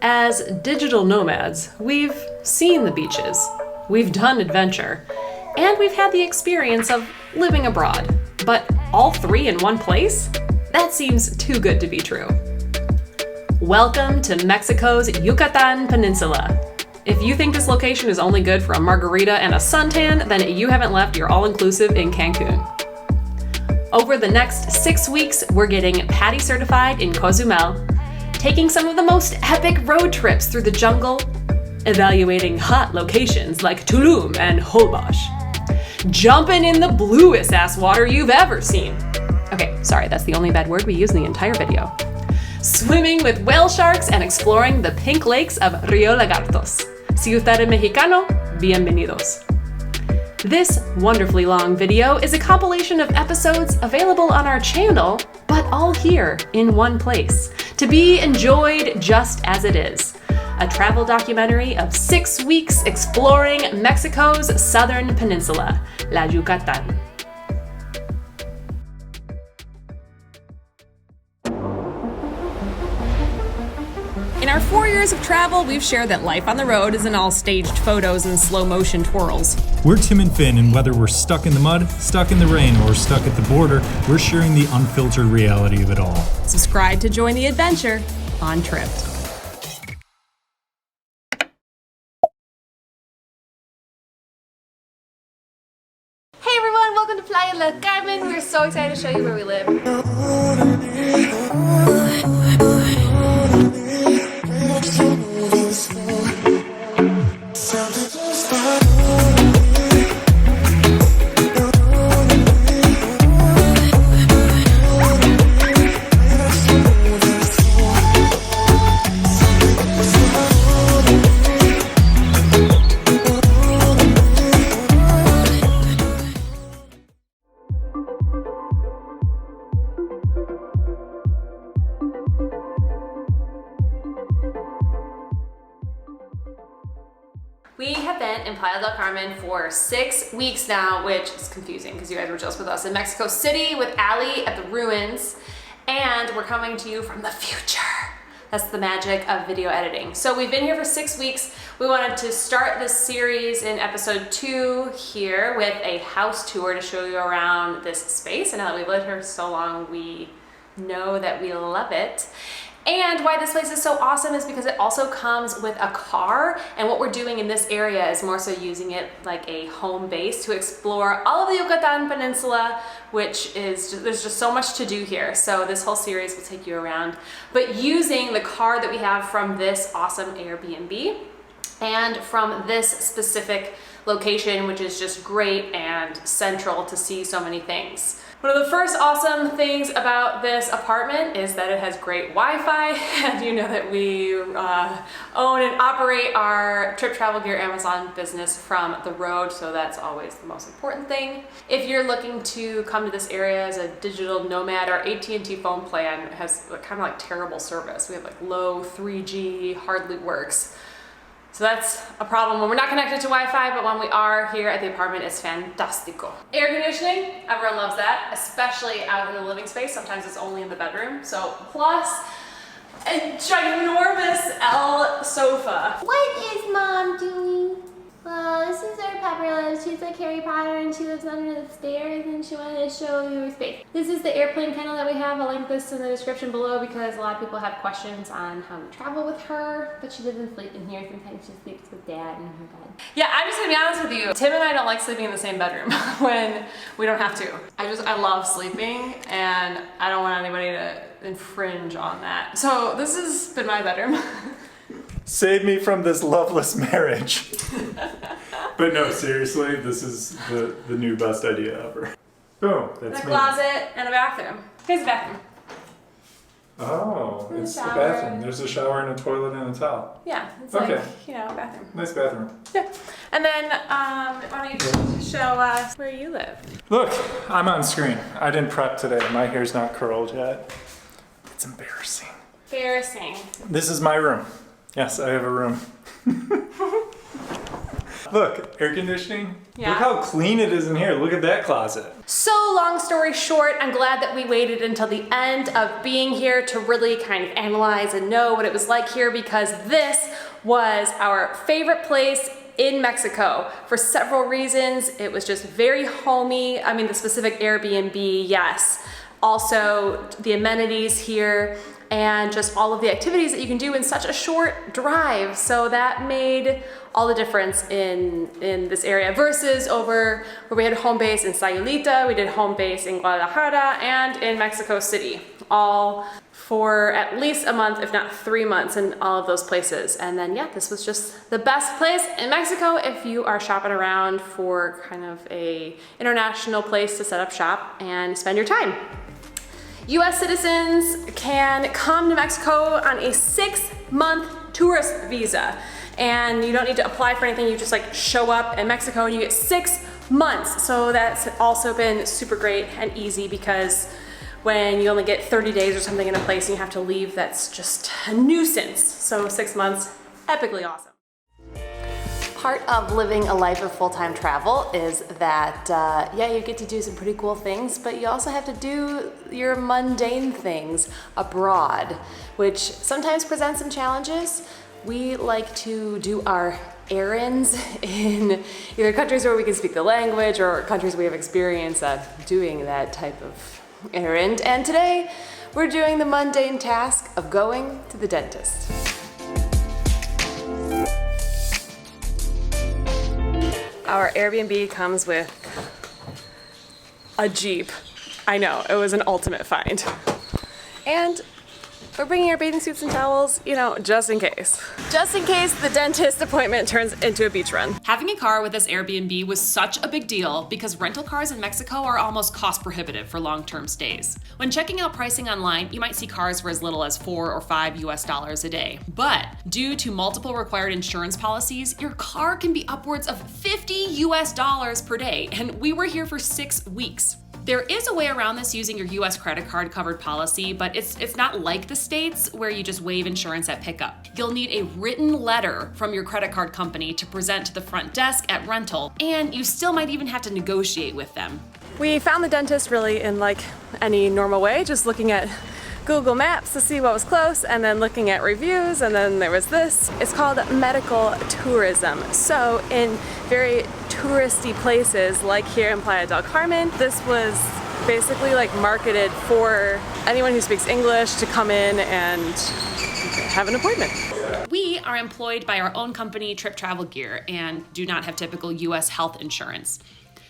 As digital nomads, we've seen the beaches, we've done adventure, and we've had the experience of living abroad. But all three in one place? That seems too good to be true. Welcome to Mexico's Yucatan Peninsula. If you think this location is only good for a margarita and a suntan, then you haven't left your all-inclusive in Cancun. Over the next 6 weeks, we're getting PADI certified in Cozumel, taking some of the most epic road trips through the jungle, evaluating hot locations like Tulum and Holbox, jumping in the bluest ass water you've ever seen. Okay, sorry, that's the only bad word we use in the entire video. Swimming with whale sharks and exploring the pink lakes of Rio Lagartos. Si usted es mexicano, bienvenidos. This wonderfully long video is a compilation of episodes available on our channel, but all here in one place, to be enjoyed just as it is. A travel documentary of 6 weeks exploring Mexico's southern peninsula, La Yucatan. In our 4 years of travel, we've shared that life on the road isn't all staged photos and slow motion twirls. We're Tim and Finn, and whether we're stuck in the mud, stuck in the rain, or stuck at the border, we're sharing the unfiltered reality of it all. Subscribe to join the adventure on Tripped. Hey everyone, welcome to Playa La Carmen. We're so excited to show you where we live. We have been in Playa del Carmen for 6 weeks now, which is confusing because you guys were just with us in Mexico City with Ali at the ruins, and we're coming to you from the future. That's the magic of video editing. So we've been here for 6 weeks. We wanted to start this series in episode 2 here with a house tour to show you around this space. And now that we've lived here so long, we know that we love it. And why this place is so awesome is because it also comes with a car, and what we're doing in this area is more so using it like a home base to explore all of the Yucatan Peninsula, which is, there's just so much to do here. So this whole series will take you around, but using the car that we have from this awesome Airbnb and from this specific location, which is just great and central to see so many things. One of the first awesome things about this apartment is that it has great Wi-Fi, and you know that we own and operate our Trip Travel Gear Amazon business from the road, so that's always the most important thing. If you're looking to come to this area as a digital nomad, our AT&T phone plan has kind of like terrible service. We have like low 3G, hardly works. So that's a problem when we're not connected to Wi-Fi, but when we are here at the apartment, it's fantastico. Air conditioning, everyone loves that, especially out in the living space. Sometimes it's only in the bedroom. So plus a ginormous L sofa. What is Mom doing? Well, this is our pepper. She's like Harry Potter and she lives under the stairs and she wanted to show you her space. This is the airplane kennel that we have. I'll link this in the description below because a lot of people have questions on how to travel with her, but she doesn't sleep in here. Sometimes she sleeps with Dad in her bed. Yeah, I'm just gonna be honest with you. Tim and I don't like sleeping in the same bedroom when we don't have to. I love sleeping and I don't want anybody to infringe on that. So this has been my bedroom. Save me from this loveless marriage. But no, seriously, this is the new best idea ever. Boom, that's a me. closet and a bathroom. Here's the bathroom. Oh, And a it's the shower. bathroom. There's a shower and a toilet and a towel. Yeah, it's Okay. like, you know, a bathroom. Nice bathroom. Yeah. And then, why don't you show us where you live? Look, I'm on screen. I didn't prep today. My hair's not curled yet. It's embarrassing. Embarrassing. This is my room. Yes, I have a room. Look, air conditioning. Yeah. Look how clean it is in here. Look at that closet. So long story short, I'm glad that we waited until the end of being here to really kind of analyze and know what it was like here, because this was our favorite place in Mexico for several reasons. It was just very homey. I mean, the specific Airbnb, yes. Also, the amenities here and just all of the activities that you can do in such a short drive. So that made all the difference in this area versus over where we had home base in Sayulita, we did home base in Guadalajara, and in Mexico City, all for at least a month, if not 3 months in all of those places. And then yeah, this was just the best place in Mexico if you are shopping around for kind of a international place to set up shop and spend your time. US citizens can come to Mexico on a 6-month tourist visa. And you don't need to apply for anything, you just like show up in Mexico and you get 6 months. So that's also been super great and easy, because when you only get 30 days or something in a place and you have to leave, that's just a nuisance. So 6 months, epically awesome. Part of living a life of full-time travel is that, yeah, you get to do some pretty cool things, but you also have to do your mundane things abroad, which sometimes presents some challenges. We like to do our errands in either countries where we can speak the language or countries we have experience of doing that type of errand. And today we're doing the mundane task of going to the dentist. Our Airbnb comes with a Jeep. I know, it was an ultimate find. And we're bringing our bathing suits and towels, you know, just in case. Just in case the dentist appointment turns into a beach run. Having a car with this Airbnb was such a big deal because rental cars in Mexico are almost cost prohibitive for long-term stays. When checking out pricing online, you might see cars for as little as $4 or $5 US a day. But due to multiple required insurance policies, your car can be upwards of $50 US per day, and we were here for 6 weeks. There is a way around this using your US credit card covered policy, but it's not like the States where you just waive insurance at pickup. You'll need a written letter from your credit card company to present to the front desk at rental, and you still might even have to negotiate with them. We found the dentist really in like any normal way, just looking at Google Maps to see what was close, and then looking at reviews, and then there was this. It's called medical tourism. So in very touristy places like here in Playa del Carmen, this was basically like marketed for anyone who speaks English to come in and have an appointment. We are employed by our own company, Trip Travel Gear, and do not have typical US health insurance.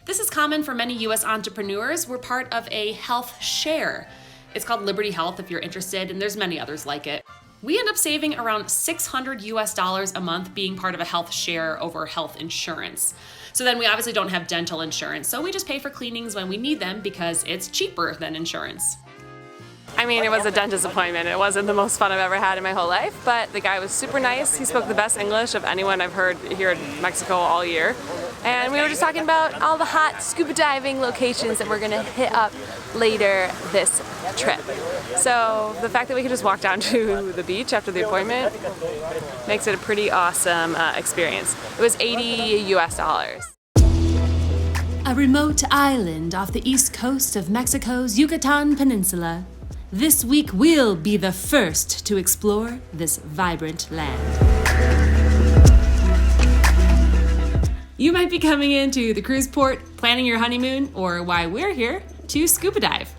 This is common for many US entrepreneurs. We're part of a health share. It's called Liberty Health if you're interested, and there's many others like it. We end up saving around $600 US a month being part of a health share over health insurance. So then we obviously don't have dental insurance, so we just pay for cleanings when we need them because it's cheaper than insurance. I mean, it was a dentist appointment. It wasn't the most fun I've ever had in my whole life, but the guy was super nice. He spoke the best English of anyone I've heard here in Mexico all year. And we were just talking about all the hot scuba diving locations that we're gonna hit up later this trip. So the fact that we could just walk down to the beach after the appointment makes it a pretty awesome experience. It was $80 US. A remote island off the east coast of Mexico's Yucatan Peninsula. This week we'll be the first to explore this vibrant land. You might be coming into the cruise port, planning your honeymoon, or why we're here, to scuba dive.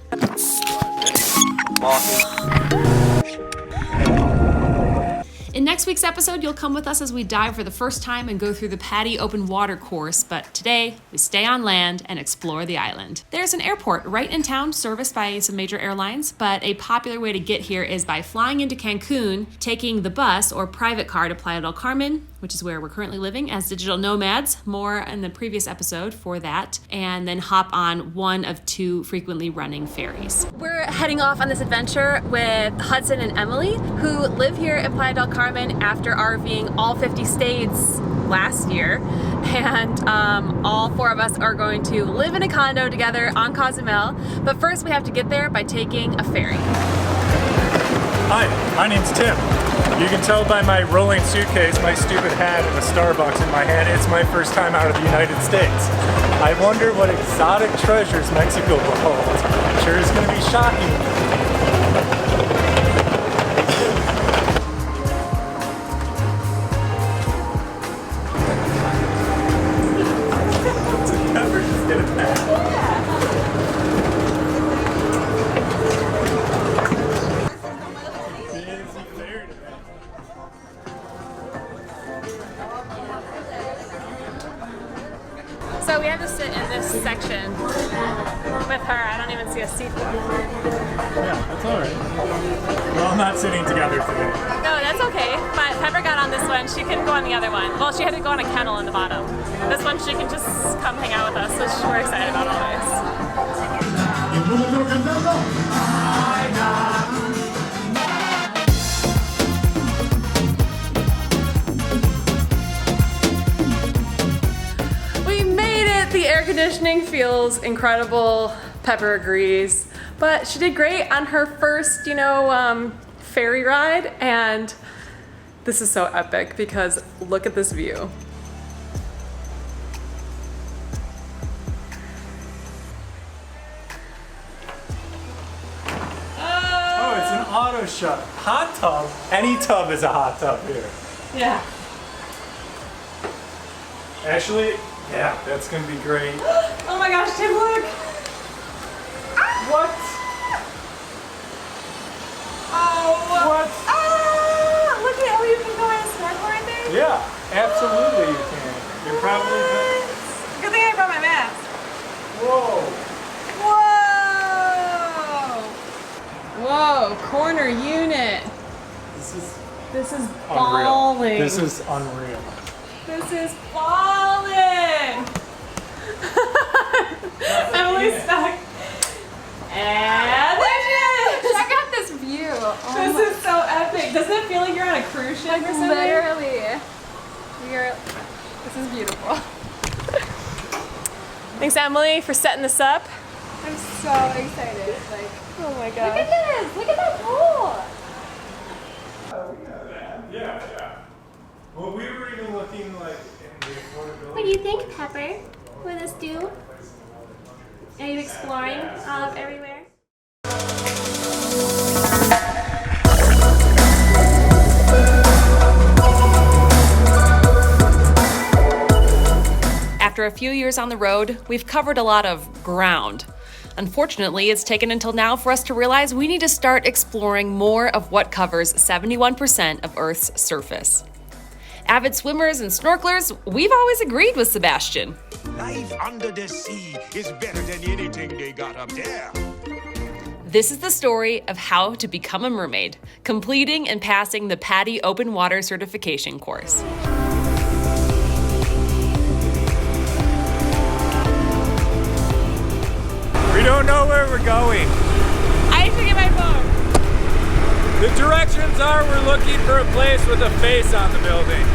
In next week's episode, you'll come with us as we dive for the first time and go through the PADI open water course, but today we stay on land and explore the island. There's an airport right in town serviced by some major airlines, but a popular way to get here is by flying into Cancun, taking the bus or private car to Playa del Carmen, which is where we're currently living as digital nomads, more in the previous episode for that, and then hop on one of 2 frequently running ferries. We're heading off on this adventure with Hudson and Emily, who live here in Playa del Carmen after RVing all 50 states last year, and all 4 of us are going to live in a condo together on Cozumel, but first we have to get there by taking a ferry. Hi, my name's Tim. You can tell by my rolling suitcase, my stupid hat, and a Starbucks in my hand, it's my first time out of the United States. I wonder what exotic treasures Mexico will hold. Sure is going to be shocking. So we have to sit in this section with her. I don't even see a seat. Yeah, that's alright. Well, I'm not sitting together today. No, that's okay. But Pepper got on this one. She couldn't go on the other one. Well, she had to go on a kennel in the bottom. This one, she can just come hang out with us, which we're excited about always. The air conditioning feels incredible. Pepper agrees, but she did great on her first, ferry ride, and this is so epic because look at this view. Oh, it's an auto shut. Hot tub? Any tub is a hot tub here. Yeah. Actually, yeah, that's gonna be great. Oh my gosh, Tim, look! What? Oh! What? Ah! Look at how you can go on a snowboard thing. Yeah, absolutely you can. You're probably Good thing I brought my mask. Whoa. Whoa! Whoa, corner unit. This is balling. This is unreal. This is falling! Emily's stuck. And there she is! Check out this view. Oh, this is so epic. Doesn't it feel like you're on a cruise ship or something? Literally. This is beautiful. Thanks, Emily, for setting this up. I'm so excited. Oh my Look god. at this! Look at that pool! Yeah. Well, we were even looking like in the affordability. What do you think, Pepper? Will this do? Are you exploring all of everywhere? After a few years on the road, we've covered a lot of ground. Unfortunately, it's taken until now for us to realize we need to start exploring more of what covers 71% of Earth's surface. Avid swimmers and snorkelers, we've always agreed with Sebastian. Life under the sea is better than anything they got up there. This is the story of how to become a mermaid, completing and passing the PADI Open Water Certification course. We don't know where we're going. I have to get my phone. The directions are we're looking for a place with a face on the building.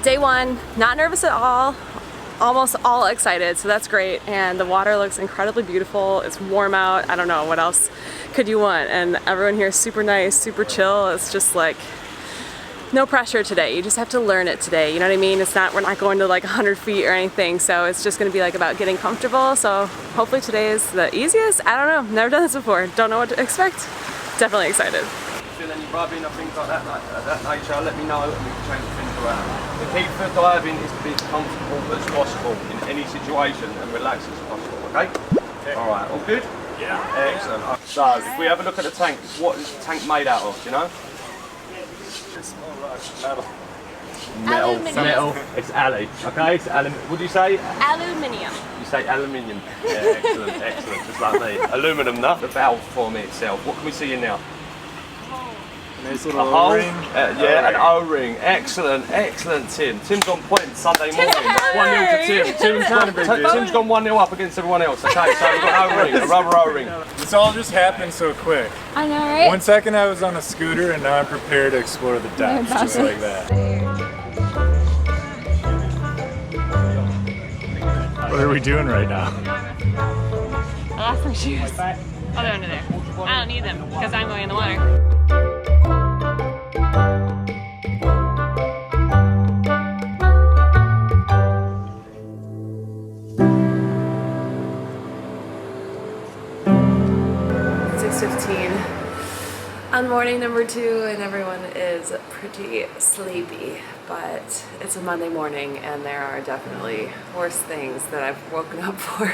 Day one, not nervous at all, almost all excited, so that's great. And the water looks incredibly beautiful. It's warm out. I don't know, what else could you want? And everyone here is super nice, super chill. It's just like no pressure today. You just have to learn it today. You know what I mean? We're not going to like 100 feet or anything. So it's just gonna be like about getting comfortable. So hopefully today is the easiest. I don't know, never done this before. Don't know what to expect. Definitely excited. Feel any rubbing or things like that nature, let me know and we can change things around. The key for diving is to be as comfortable as possible in any situation and relax as possible, okay? Alright, all good? Yeah. Excellent. So, if we have a look at the tank, what is the tank made out of, do you know? Metal. Aluminium. Metal. It's alloy, okay? It's what do you say? Aluminium. You say aluminium. Yeah, excellent, excellent. Just like me. Aluminum, no? The valve form itself. What can we see in now? Nice little A hole. O-ring. Yeah, an O-ring. Excellent, excellent, Tim. Tim's on point Sunday morning. That's 1-0 to Tim. Tim's gone 1-0 up against everyone else. Okay, so we've got an O-ring, a rubber O-ring. This all just happened so quick. I know, right? 1 second I was on a scooter and now I'm prepared to explore the depths just like that. What are we doing right now? I lost my shoes. Oh, they're under there. I don't need them because I'm going in the water. On morning number 2, and everyone is pretty sleepy, but it's a Monday morning and there are definitely worse things that I've woken up for.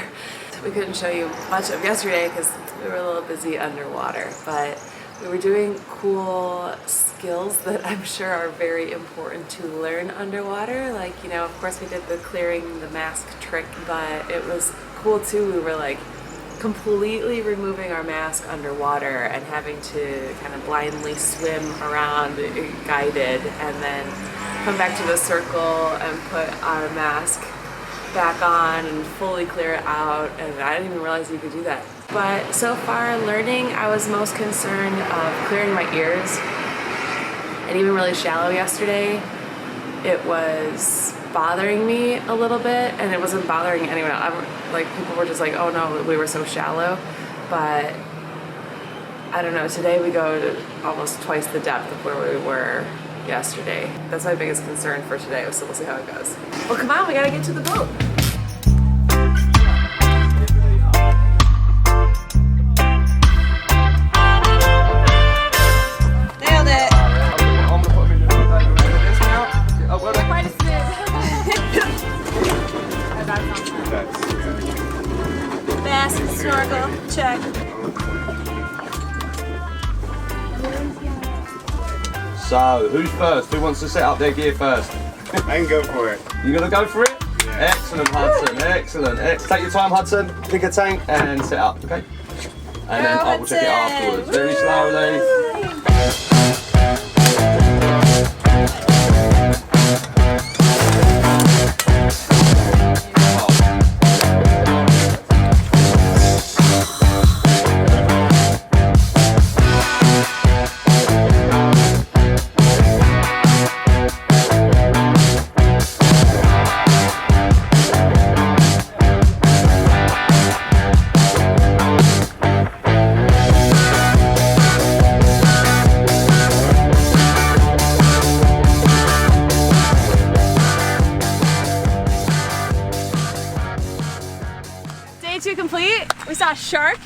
We couldn't show you much of yesterday because we were a little busy underwater, but we were doing cool skills that I'm sure are very important to learn underwater. Like, you know, of course we did the clearing the mask trick, but it was cool too. We were like completely removing our mask underwater and having to kind of blindly swim around guided and then come back to the circle and put our mask back on and fully clear it out, and I didn't even realize you could do that. But so far learning, I was most concerned of clearing my ears, and even really shallow yesterday, it was bothering me a little bit, and it wasn't bothering anyone else. Like, people were just like, oh no, we were so shallow, but I don't know, today we go to almost twice the depth of where we were yesterday. That's my biggest concern for today, so we'll see how it goes. Well, come on, we gotta get to the boat. Nailed it. I'm gonna put them in the this now. Oh, well done. Quite a smooth. Mask, snorkel, check. So, who's first? Who wants to set up their gear first? I can go for it. You gonna go for it? Yeah. Excellent, Hudson. Excellent. Take your time, Hudson. Pick a tank and set up, okay? And then I will check it afterwards. Very slowly. Day 2 complete. We saw a shark,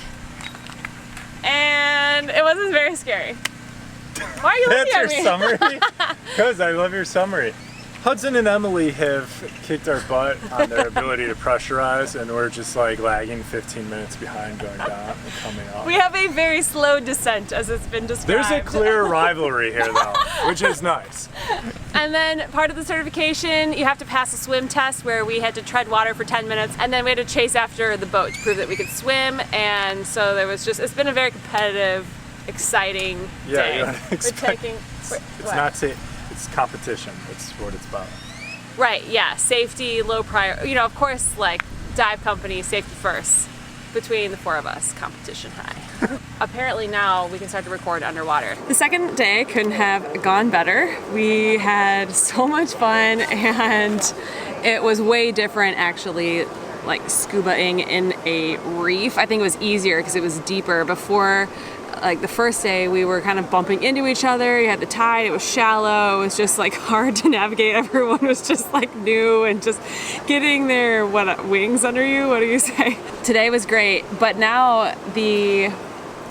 and it wasn't very scary. Why are you looking That's at your me? summary? Because I love your summary. Hudson and Emily have kicked our butt on their ability to pressurize, and we're just like lagging 15 minutes behind going down and coming up. We have a very slow descent, as it's been described. There's a clear rivalry here though, which is nice. And then part of the certification, you have to pass a swim test where we had to tread water for 10 minutes, and then we had to chase after the boat to prove that we could swim. And so there was just, it's been a very competitive, exciting day. You don't expect, it's competition. It's what it's about. Right, yeah, safety, low prior, you know, of course, like dive company, safety first. Between the 4 of us, competition high. Apparently now we can start to record underwater. The second day couldn't have gone better. We had so much fun, and it was way different actually, like scubaing in a reef. I think it was easier because it was deeper. Before, like the first day, we were kind of bumping into each other. You had the tide, it was shallow, it was just like hard to navigate. Everyone was just like new and just getting their wings under you, what do you say? Today was great, but now the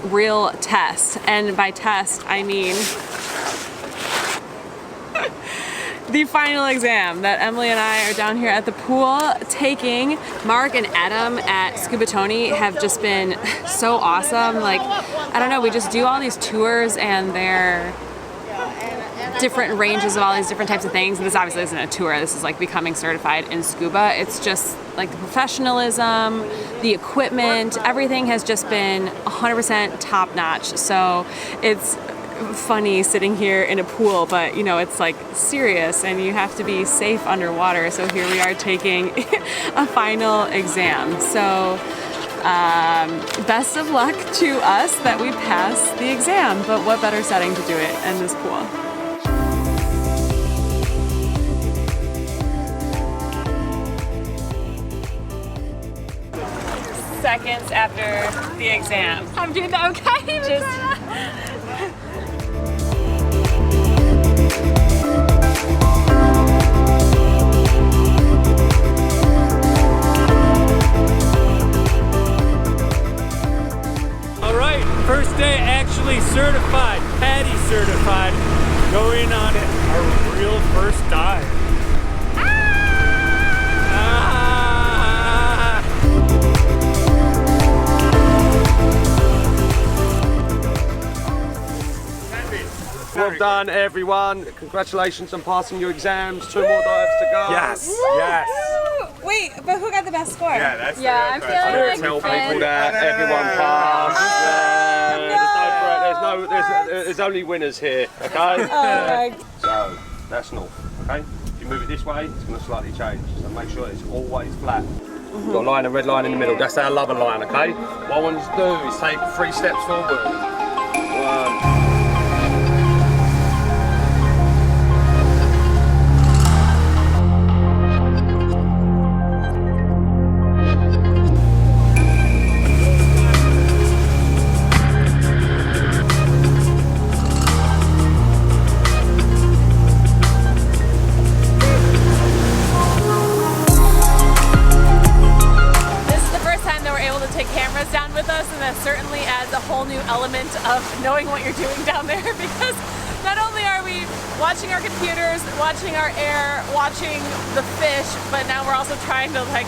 real test, and by test I mean the final exam that Emily and I are down here at the pool taking. Mark and Adam at Scuba Tony have just been so awesome. Like, I don't know, we just do all these tours and they're different ranges of all these different types of things. And this obviously isn't a tour, this is like becoming certified in scuba. It's just like the professionalism, the equipment, everything has just been 100% top notch. So it's funny sitting here in a pool, but you know, it's like serious and you have to be safe underwater. So here we are taking a final exam. So best of luck to us that we passed the exam, but what better setting to do it in this pool. Seconds after the exam. I'm doing that okay. All right, first day actually certified, Patty certified, going on our real first dive. Well done, everyone. Congratulations on passing your exams. 2 more dives to go. Yes, yes. Wait, but who got the best score? Yeah, that's the I'm real feeling question. like Tell people that everyone passed. There's only winners here, okay? So, that's north, okay? If you move it this way, it's going to slightly change. So make sure it's always flat. You've got a line, a red line in the middle. That's our lover line, okay? What I want you to do is take 3 steps forward. 1. Certainly adds a whole new element of knowing what you're doing down there, because not only are we watching our computers, watching our air, watching the fish, but now we're also trying to like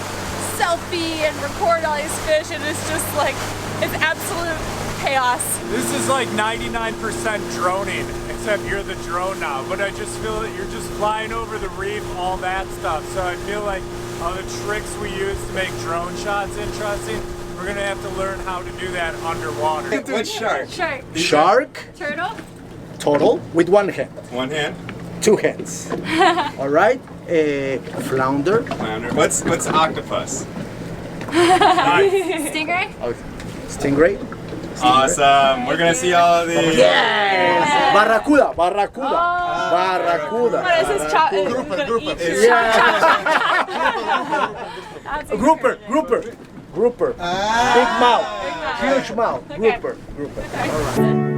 selfie and record all these fish, and it's just like, it's absolute chaos. This is like 99% droning, except you're the drone now, but I just feel that you're just flying over the reef, all that stuff, so I feel like all the tricks we use to make drone shots interesting, we're gonna have to learn how to do that underwater. What shark? Shark. Turtle. Turtle with 1 hand. 1 hand? 2 hands. All right. Flounder. Flounder. What's octopus? Stingray. Stingray. Awesome. We're gonna see all of these. Yes. Barracuda. Barracuda. Barracuda. What is this? Grouper. Grouper. Grouper. Big mouth. Huge mouth. Grouper. Grouper. All right.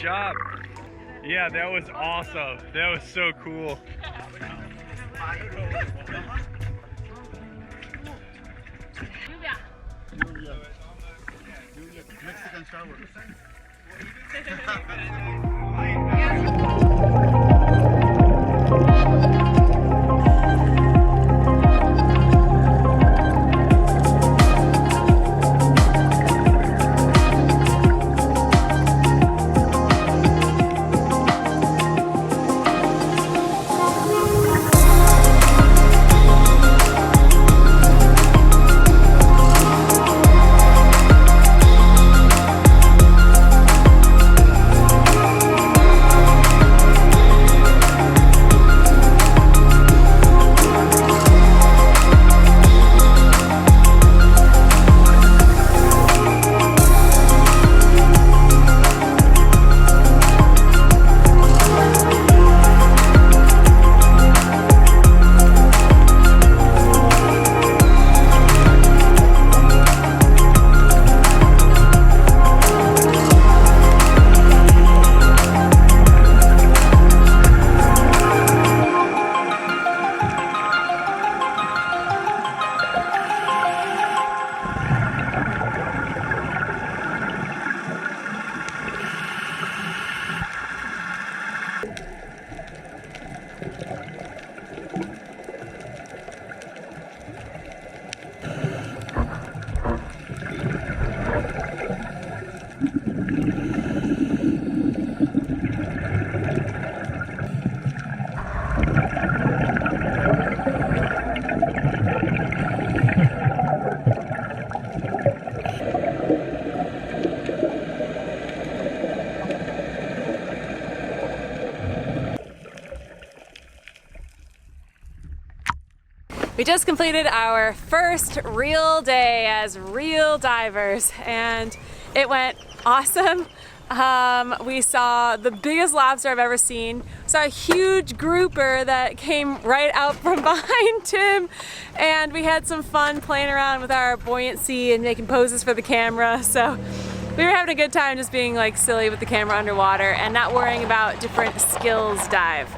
job. Yeah, that was awesome. That was so cool. Mexican Star Wars. We just completed our first real day as real divers and it went awesome. We saw the biggest lobster I've ever seen. We saw a huge grouper that came right out from behind Tim, and we had some fun playing around with our buoyancy and making poses for the camera. So we were having a good time just being like silly with the camera underwater and not worrying about different skills dive.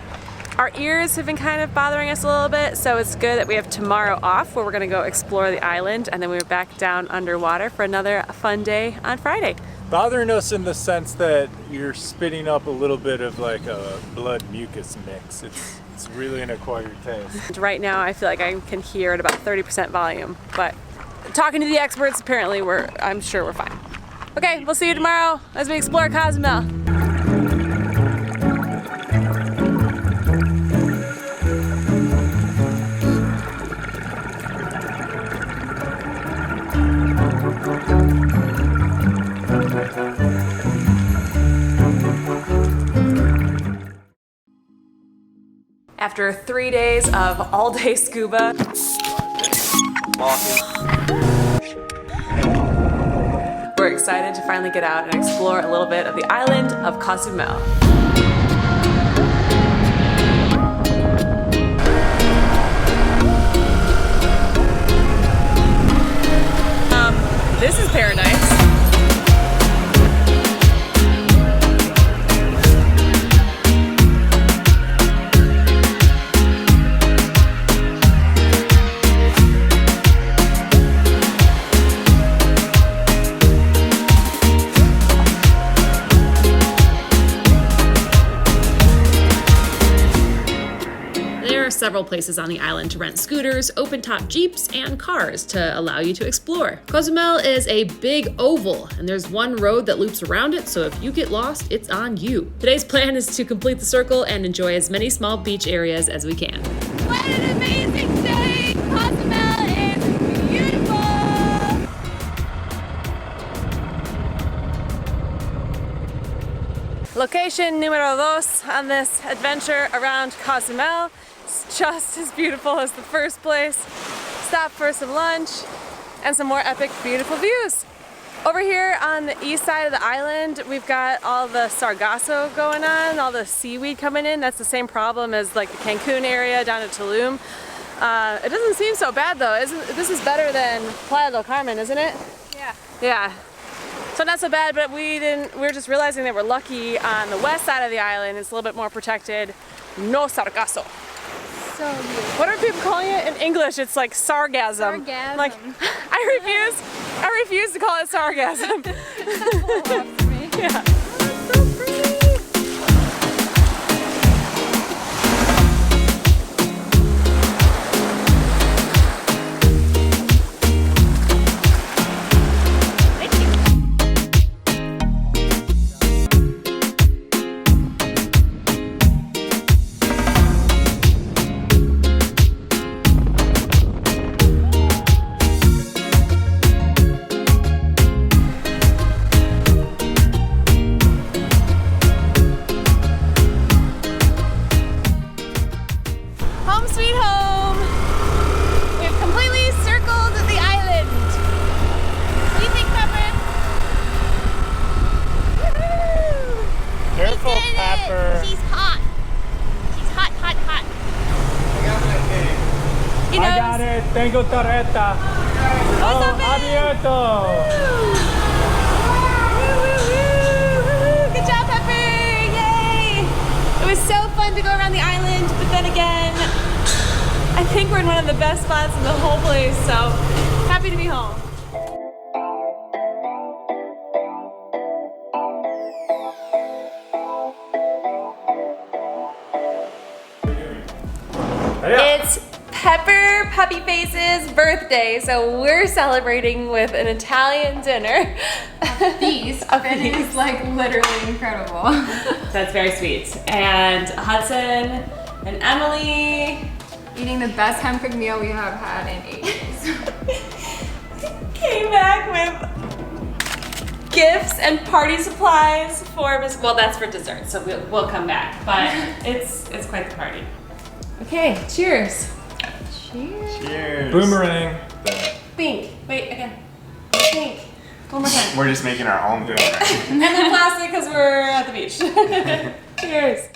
Our ears have been kind of bothering us a little bit, so it's good that we have tomorrow off where we're gonna go explore the island, and then we're back down underwater for another fun day on Friday. Bothering us in the sense that you're spitting up a little bit of like a blood mucus mix. It's really an acquired taste. And right now I feel like I can hear at about 30% volume, but talking to the experts, apparently I'm sure we're fine. Okay, we'll see you tomorrow as we explore Cozumel. After 3 days of all-day scuba, we're excited to finally get out and explore a little bit of the island of Cozumel. This is paradise. Several places on the island to rent scooters, open-top jeeps, and cars to allow you to explore. Cozumel is a big oval, and there's one road that loops around it, so if you get lost, it's on you. Today's plan is to complete the circle and enjoy as many small beach areas as we can. What an amazing day! Cozumel is beautiful! Location numero dos on this adventure around Cozumel. It's just as beautiful as the first place. Stop for some lunch and some more epic, beautiful views. Over here on the east side of the island, we've got all the sargasso going on, all the seaweed coming in. That's the same problem as like the Cancun area down at Tulum. It doesn't seem so bad though. This is better than Playa del Carmen, isn't it? Yeah. Yeah. So not so bad, but we were just realizing that we're lucky on the west side of the island. It's a little bit more protected. No sargasso. So beautiful. What are people calling it in English? It's like sargasm. Sargasm. Like, I refuse to call it sargasm. It's a little off for me. Yeah. Tengo torreta. Oh, abierto. Good job, Pepper! Yay! It was so fun to go around the island, but then again, I think we're in one of the best spots in the whole place, so happy to be home. It's Pepper Puppy Face's birthday, so we're celebrating with an Italian dinner. Feast. It is like literally incredible. That's very sweet. And Hudson and Emily Eating the best home-cooked meal we have had in ages. came back with gifts and party supplies for Miss. Well, that's for dessert, so we'll come back. But it's quite the party. Okay, cheers. Cheers. Cheers. Boomerang. Think. Wait, again. Think. One more time. We're just making our own boomerang. And then plastic because we're at the beach. Cheers.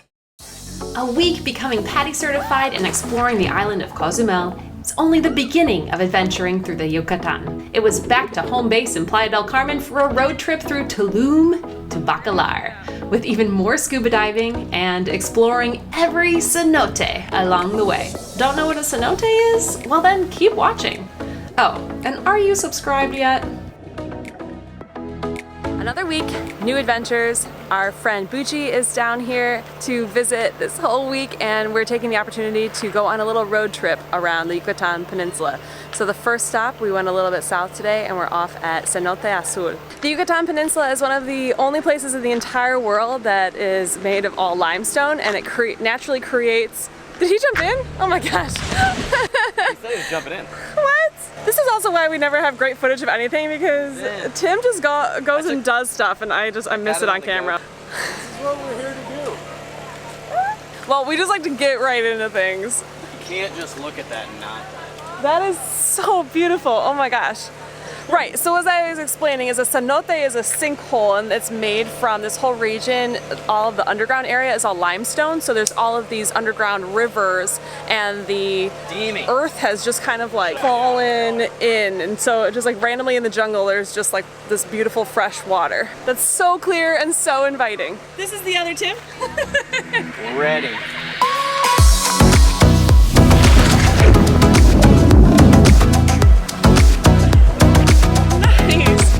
A week becoming PADI certified and exploring the island of Cozumel is only the beginning of adventuring through the Yucatan. It was back to home base in Playa del Carmen for a road trip through Tulum to Bacalar, with even more scuba diving and exploring every cenote along the way. Don't know what a cenote is? Well then, keep watching. Oh, and are you subscribed yet? Another week, new adventures. Our friend Bucci is down here to visit this whole week, and we're taking the opportunity to go on a little road trip around the Yucatan Peninsula. So the first stop, we went a little bit south today and we're off at Cenote Azul. The Yucatan Peninsula is one of the only places in the entire world that is made of all limestone, and it naturally creates... Did he jump in? Oh my gosh. He said he was jumping in. What? This is also why we never have great footage of anything, because Tim just goes and does stuff and I miss it on camera. This is what we're here to do. Well, we just like to get right into things. You can't just look at that and not. That is so beautiful. Oh my gosh. Right, so as I was explaining, is a cenote is a sinkhole, and it's made from this whole region. All of the underground area is all limestone, so there's all of these underground rivers, and the earth has just kind of like fallen in, and so just like randomly in the jungle there's just like this beautiful fresh water that's so clear and so inviting. This is the other Tim. Ready.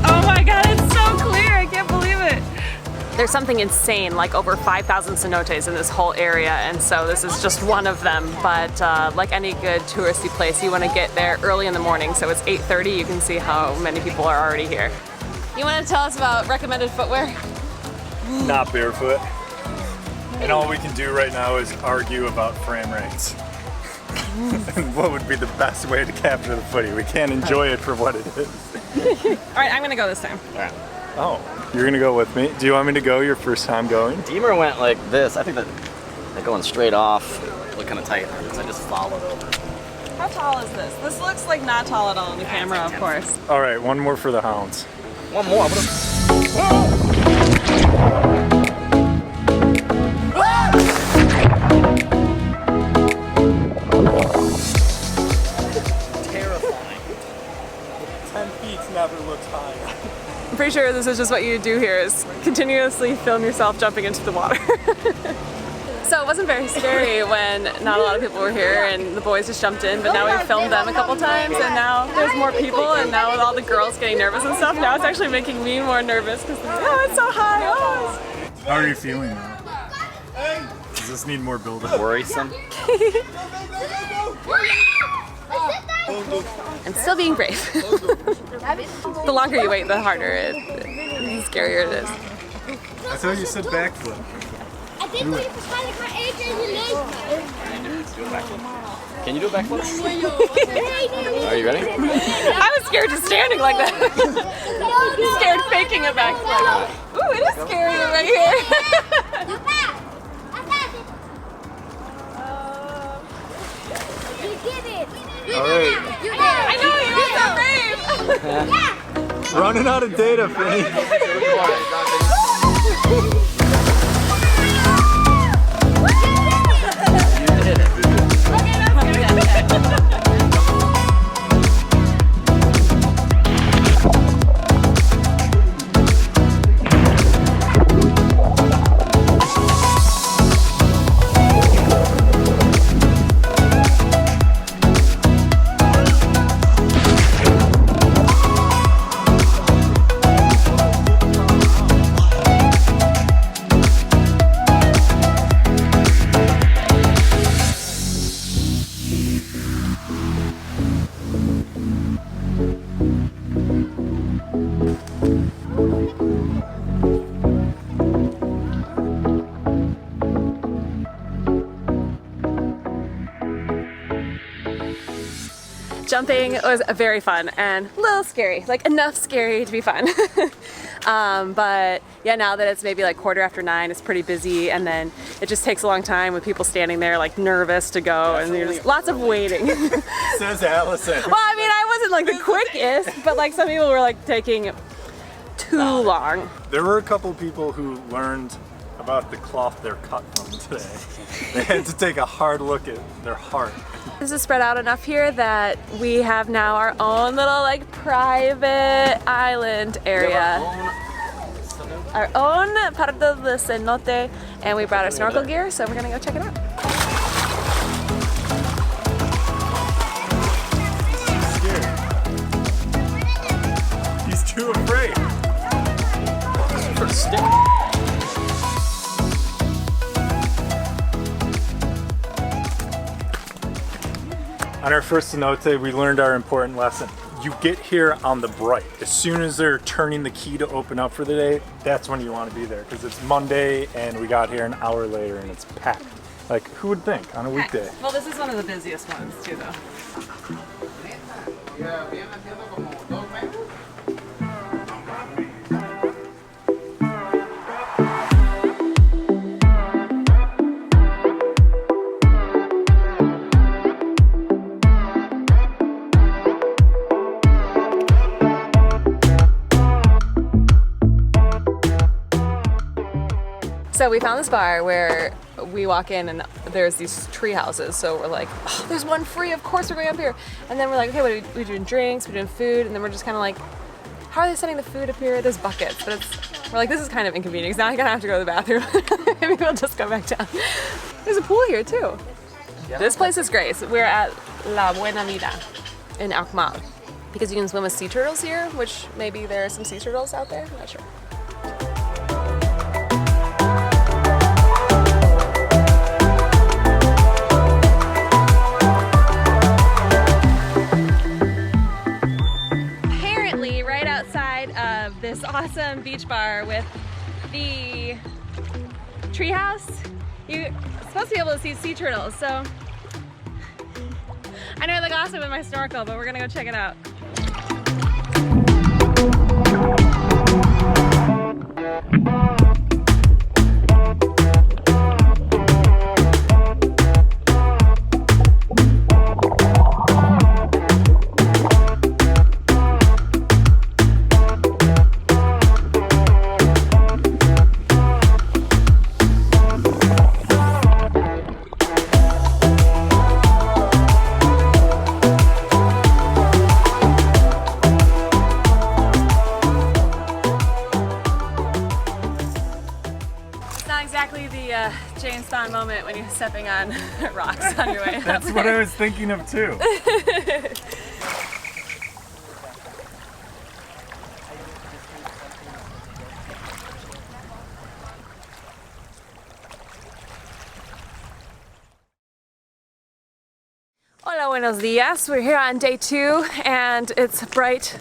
Oh my god, it's so clear, I can't believe it. There's something insane, like over 5,000 cenotes in this whole area, and so this is just one of them. But like any good touristy place, you want to get there early in the morning, so it's 8:30. You can see how many people are already here. You want to tell us about recommended footwear? Not barefoot. And all we can do right now is argue about frame rates. And what would be the best way to capture the footy? We can't enjoy it for what it is. Alright, I'm gonna go this time. Alright. Oh, you're gonna go with me? Do you want me to go your first time going? Deemer went like this. I think that they're going straight off. Look kind of tight. So I just followed. How tall is this? This looks like not tall at all on the camera, of course. All right, one more for the hounds. One more. Terrifying. 10 feet never looks higher. I'm pretty sure this is just what you do here, is continuously film yourself jumping into the water. So it wasn't very scary when not a lot of people were here and the boys just jumped in, but now we've filmed them a couple times and now there's more people, and now with all the girls getting nervous and stuff, now it's actually making me more nervous because oh, it's so high. Oh. How are you feeling now? Does this need more build-up? Worrisome. I'm still being brave. The longer you wait, the harder the scarier it is. I thought you said backflip. Can you do a backflip? Are you ready? I was scared just standing like that. Scared faking a backflip. Ooh, it is scary right here. All right. I know, you're so brave. Running out of data, Finny. Jumping was very fun and a little scary, like enough scary to be fun. But yeah, now that it's maybe like 9:15, it's pretty busy, and then it just takes a long time with people standing there like nervous to go, and there's lots of waiting. Says Allison. Well, I mean, I wasn't like the quickest, but like some people were like taking too long. There were a couple people who learned about the cloth they're cut from today. They had to take a hard look at their heart. This is spread out enough here that we have now our own little like private island area. Our own part of the cenote, and we brought our snorkel gear, so we're gonna go check it out. He's too afraid. For a stick. On our first cenote, we learned our important lesson. You get here on the bright. As soon as they're turning the key to open up for the day, that's when you want to be there, because it's Monday and we got here an hour later and it's packed. Like, who would think on a weekday? Well, this is one of the busiest ones too, though. So we found this bar where we walk in and there's these tree houses. So we're like, oh, there's one free, of course we're going up here. And then we're like, okay, what are we doing? Drinks, we're doing food, and then we're just kind of like, how are they setting the food up here? There's buckets, but we're like, this is kind of inconvenient. Now I'm gonna have to go to the bathroom. Maybe we'll just go back down. There's a pool here too. Yeah. This place is great. So we're at La Buena Vida in Akumal, because you can swim with sea turtles here, which maybe there are some sea turtles out there, I'm not sure. This awesome beach bar with the treehouse, you're supposed to be able to see sea turtles. So I know I look awesome with my snorkel, but we're gonna go check it out. Moment when you're stepping on rocks on your way. That's what I was thinking of too. Hola, buenos dias. We're here on day 2 and it's bright,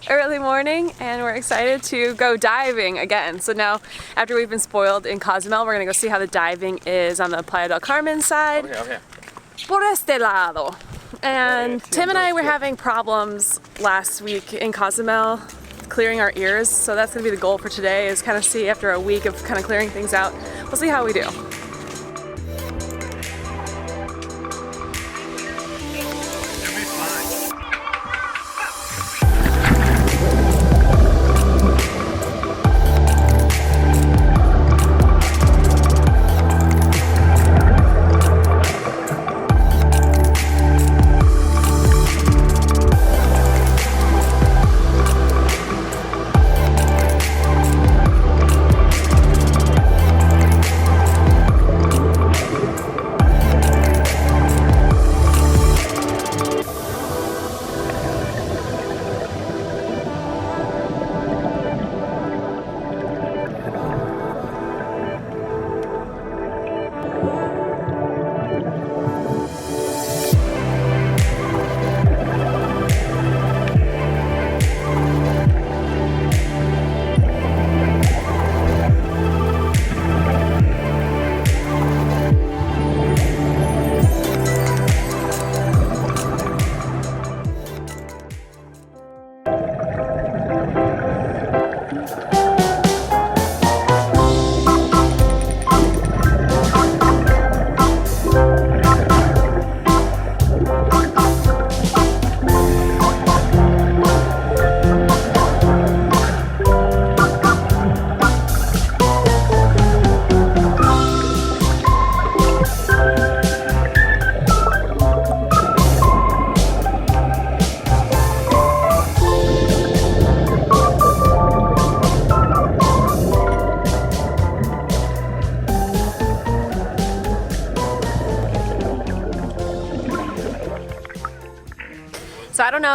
early morning, and we're excited to go diving again. So now, after we've been spoiled in Cozumel, we're gonna go see how the diving is on the Playa del Carmen side. Okay. Por este lado. And Tim and I were having problems last week in Cozumel clearing our ears, so that's gonna be the goal for today, is kind of see after a week of kind of clearing things out. We'll see how we do.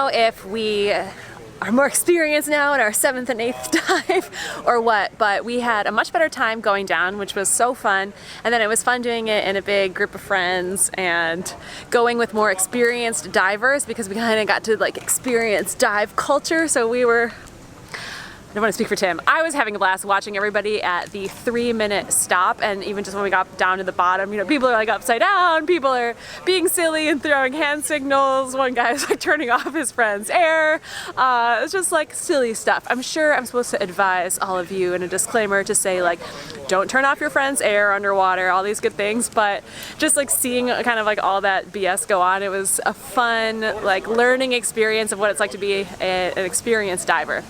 know if we are more experienced now in our 7th and 8th dive or what, but we had a much better time going down, which was so fun. And then it was fun doing it in a big group of friends and going with more experienced divers because we kind of got to like experience dive culture. So we were, I don't want to speak for Tim. I was having a blast watching everybody at the 3-minute stop, and even just when we got down to the bottom, you know, people are like upside down, people are being silly and throwing hand signals. One guy was like turning off his friend's air. It's just like silly stuff. I'm sure I'm supposed to advise all of you in a disclaimer to say like, don't turn off your friend's air underwater, all these good things, but just like seeing kind of like all that BS go on, it was a fun like learning experience of what it's like to be an experienced diver.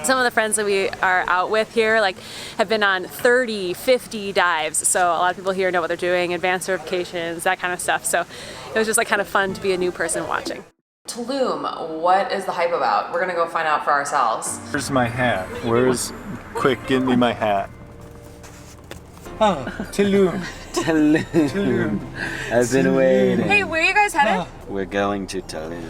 Some of the friends that we are out with here like have been on 30, 50 dives, so a lot of people here know what they're doing, advanced certifications, that kind of stuff. So it was just like kind of fun to be a new person watching. Tulum, what is the hype about? We're gonna go find out for ourselves. Where's my hat? Quick, give me my hat. Oh, Tulum. Tulum. I've been waiting. Hey, where are you guys headed? We're going to Tulum.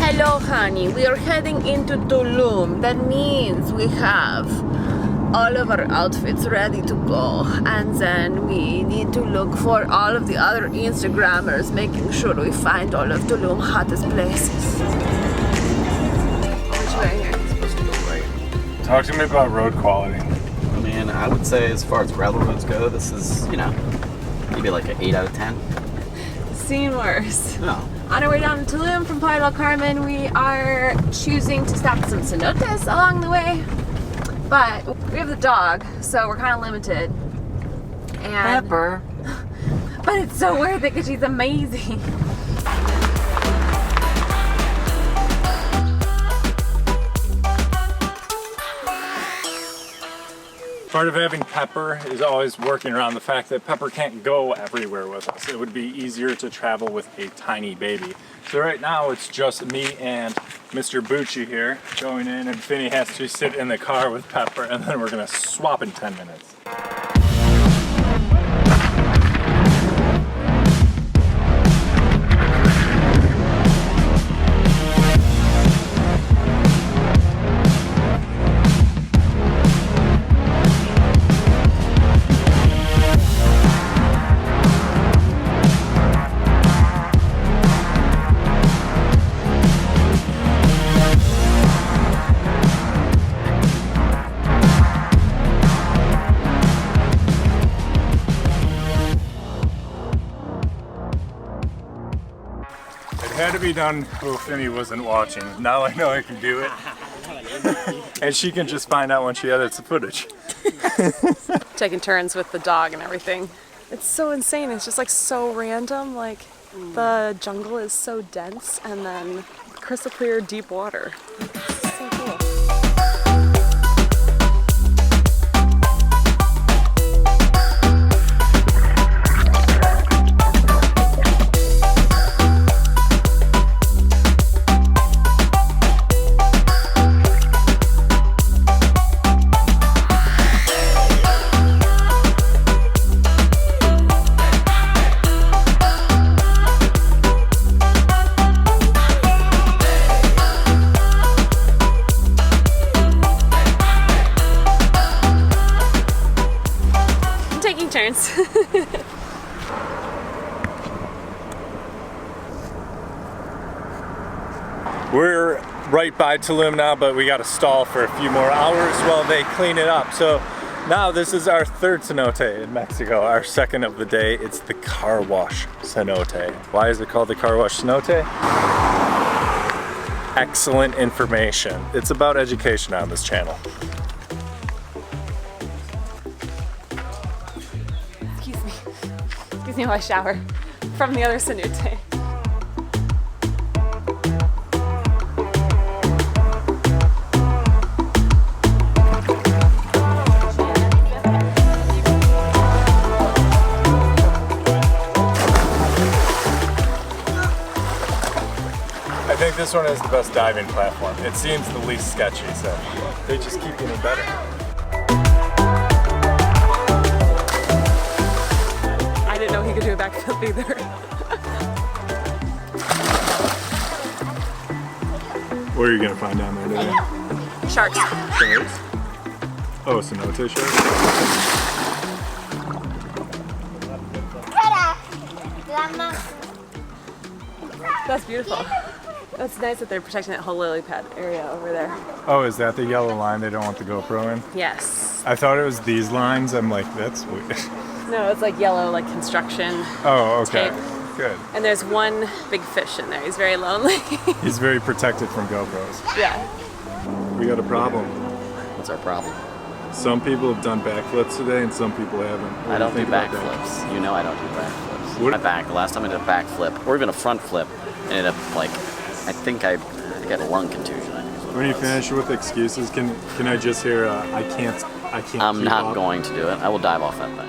Hello honey, we are heading into Tulum. That means we have all of our outfits ready to go, and then we need to look for all of the other Instagrammers, making sure we find all of Tulum hottest places. Which way here? It's supposed to go right. Talk to me about road quality. I mean, I would say as far as gravel roads go, this is, you know, maybe like an 8 out of 10. Seen worse. No. On our way down to Tulum from Playa del Carmen, we are choosing to stop at some cenotes along the way, but we have the dog, so we're kind of limited. And Pepper. but it's so worth it because she's amazing. Part of having Pepper is always working around the fact that Pepper can't go everywhere with us. It would be easier to travel with a tiny baby. So right now it's just me and Mr. Bucci here going in, and Finny has to sit in the car with Pepper, and then we're gonna swap in 10 minutes. Had to be done when Finny wasn't watching. Now I know I can do it. And she can just find out when she edits the footage. Taking turns with the dog and everything. It's so insane. It's just like so random. Like the jungle is so dense, and then crystal clear deep water. It's so cool. Turns. We're right by Tulum now, but we got to stall for a few more hours while they clean it up. So now this is our third cenote in Mexico, our second of the day. It's the car wash cenote. Why is it called the car wash cenote? Excellent information. It's about education on this channel. Excuse me while I shower from the other cenote. I think this one is the best diving platform. It seems the least sketchy, so they just keep getting better. he could do a backflip either. What are you gonna find down there today? Sharks. Sharks? Oh, cenote sharks? That's beautiful. That's nice that they're protecting that whole lily pad area over there. Oh, is that the yellow line they don't want the GoPro in? Yes. I thought it was these lines. I'm like, that's weird. No, it's like yellow, like construction. Oh, okay. Tape. Good. And there's one big fish in there. He's very lonely. He's very protected from GoPros. Yeah. We got a problem. What's our problem? Some people have done backflips today and some people haven't. What I don't do you think about that? backflips. You know I don't do backflips. What- The last time I did a backflip, or even a front flip, ended up like, I think I got a lung contusion. I think is what When it you was. finish with excuses, can I just hear, I can't I'm keep not up? going to do it. I will dive off that thing.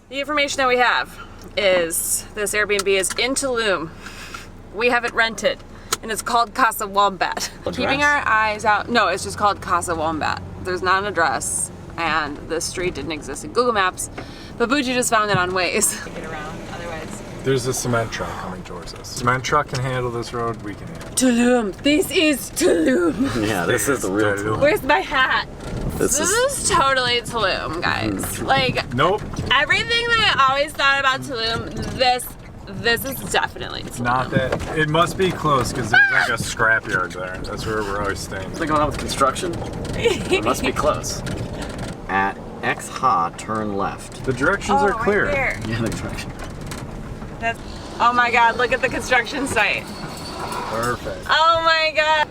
The information that we have is this Airbnb is in Tulum. We have it rented, and it's called Casa Wombat. Address? Keeping our eyes out. No, it's just called Casa Wombat. There's not an address, and the street didn't exist in Google Maps, but Bucci just found it on Waze. Get around, otherwise. There's a cement truck coming towards us. Cement truck can handle this road, we can handle it. Tulum. This is Tulum. Yeah, this is the real Tulum. Where's my hat? This This is is totally Tulum, guys. Like, Nope, everything that I always thought about Tulum, this is definitely Tulum. not that. It must be close because there's like a scrapyard there. That's where we're always staying. What's going on with construction? It must be close. At X Ha, turn left. The directions are clear. Right there. Yeah, the direction. That's, oh my god, look at the construction site. Perfect. Oh my god.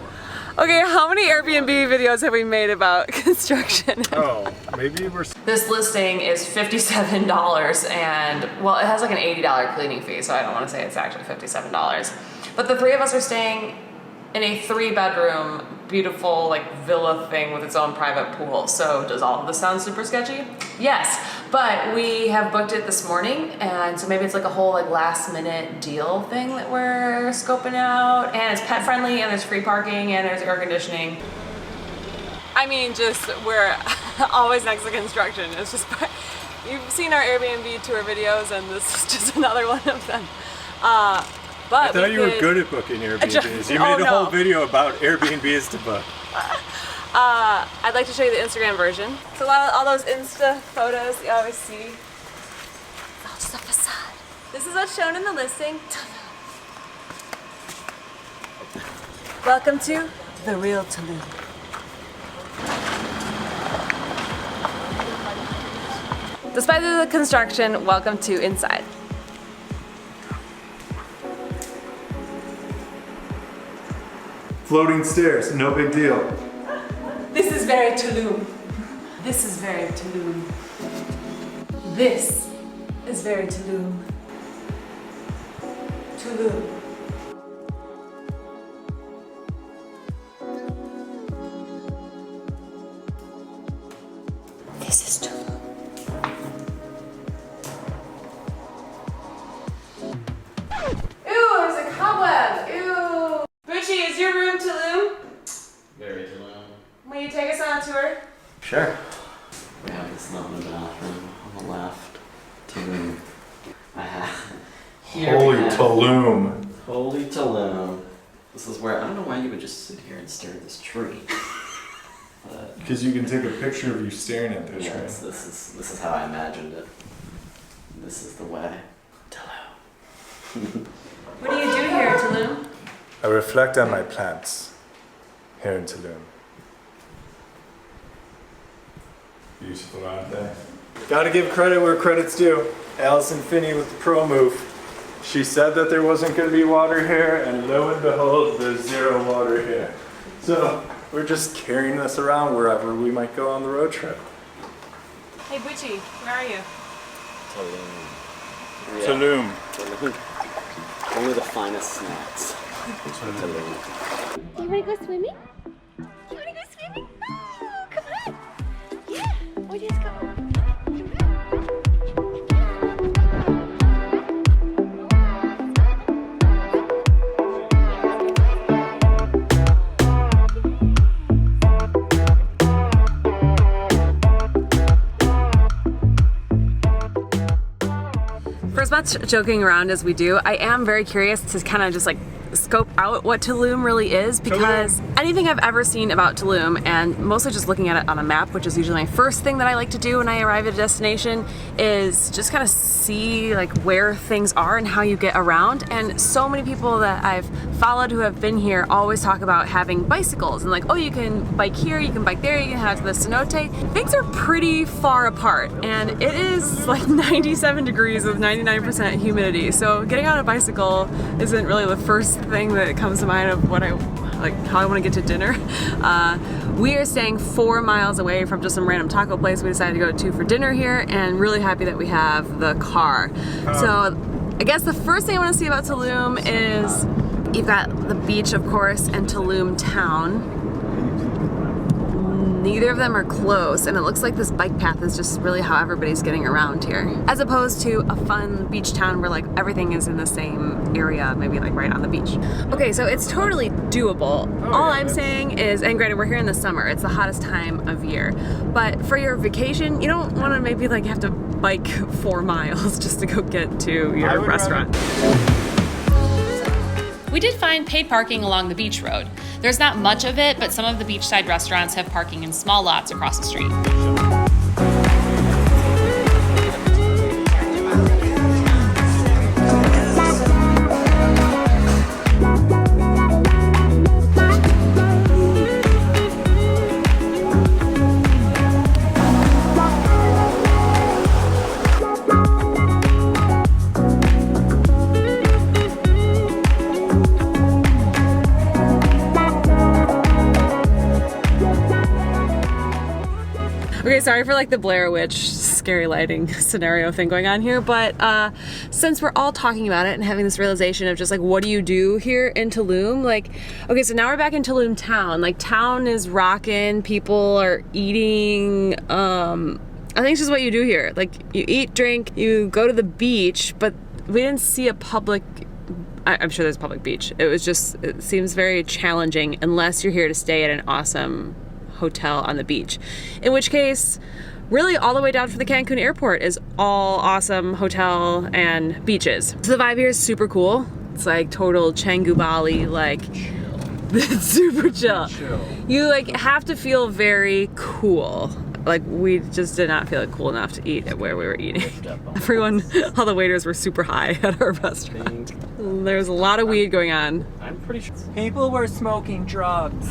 Okay, how many Airbnb videos have we made about construction? Oh, maybe we're. This listing is $57 and, well, it has like an $80 cleaning fee, so I don't want to say it's actually $57. But the three of us are staying in a 3-bedroom, beautiful like villa thing with its own private pool. So does all of this sound super sketchy? Yes, but we have booked it this morning, and so maybe it's like a whole like last minute deal thing that we're scoping out, and it's pet friendly, and there's free parking, and there's air conditioning. I mean, just, we're always next to construction. It's just, you've seen our Airbnb tour videos, and this is just another one of them. But I thought you were good at booking Airbnbs. You Oh, made a no. whole video about Airbnbs to book. I'd like to show you the Instagram version. So all those Insta photos you always see, it's all just a facade. This is what's shown in the listing. Welcome to the real Tulum. Despite the construction, welcome to inside. Floating stairs, no big deal. This is very Tulum. This is very Tulum. This is very Tulum. Tulum. This is Tulum. Ew, there's a cobweb. Ew. Bucci, is your room Tulum? Very Tulum. Will you take us on a tour? Sure. We have this lovely bathroom on the left. Tulum. I have. Here we Holy have- Tulum. Holy Tulum. This is where, I don't know why you would just sit here and stare at this tree. But Because you can take a picture of you staring at this, yes, this is how I imagined it. This is the way. Tulum. What do you do here, Tulum? I reflect on my plants here in Tulum. Beautiful, aren't they? Gotta give credit where credit's due. Allison Finney with the pro move. She said that there wasn't gonna be water here, and lo and behold, there's zero water here. So we're just carrying this around wherever we might go on the road trip. Hey Bucci, where are you? Tulum. Only the finest snacks. Tulum. Do you want to go swimming? Do you want to go swimming? Oh, come on. Yeah, we'll just go. For as much joking around as we do, I am very curious to kind of just like scope out what Tulum really is, because anything I've ever seen about Tulum, and mostly just looking at it on a map, which is usually my first thing that I like to do when I arrive at a destination, is just kind of see like where things are and how you get around. And so many people that I've followed who have been here always talk about having bicycles and like, oh, you can bike here, you can bike there, you can head to the cenote. Things are pretty far apart, and it is like 97 degrees with 99% humidity. So getting on a bicycle isn't really the first thing that comes to mind of what how I want to get to dinner. We are staying 4 miles away from just some random taco place we decided to go to for dinner here, and really happy that we have the car. So I guess the first thing I want to see about Tulum is you've got the beach, of course, and Tulum town. Neither of them are close, and it looks like this bike path is just really how everybody's getting around here, as opposed to a fun beach town where like everything is in the same area, maybe like right on the beach. Okay, so it's totally doable. All I'm saying is, and granted we're here in the summer, it's the hottest time of year, but for your vacation, you don't want to maybe like have to bike 4 miles just to go get to your restaurant. We did find paid parking along the beach road. There's not much of it, but some of the beachside restaurants have parking in small lots across the street. Okay, sorry for like the Blair Witch scary lighting scenario thing going on here, but since we're all talking about it and having this realization of just like what do you do here in Tulum, like, okay, so now we're back in Tulum town. Like, town is rocking, people are eating, I think it's just what you do here. Like, you eat, drink, you go to the beach, but we didn't see a public, I'm sure there's a public beach. It was just, it seems very challenging unless you're here to stay at an awesome hotel on the beach, in which case really all the way down from the Cancun airport is all awesome hotel and beaches. So the vibe here is super cool. It's like total Canggu Bali, like it's super chill. You like have to feel very cool. Like, we just did not feel cool enough to eat at where we were eating. Everyone, all the waiters were super high at our restaurant. There's a lot of weed going on. I'm pretty sure. People were smoking drugs.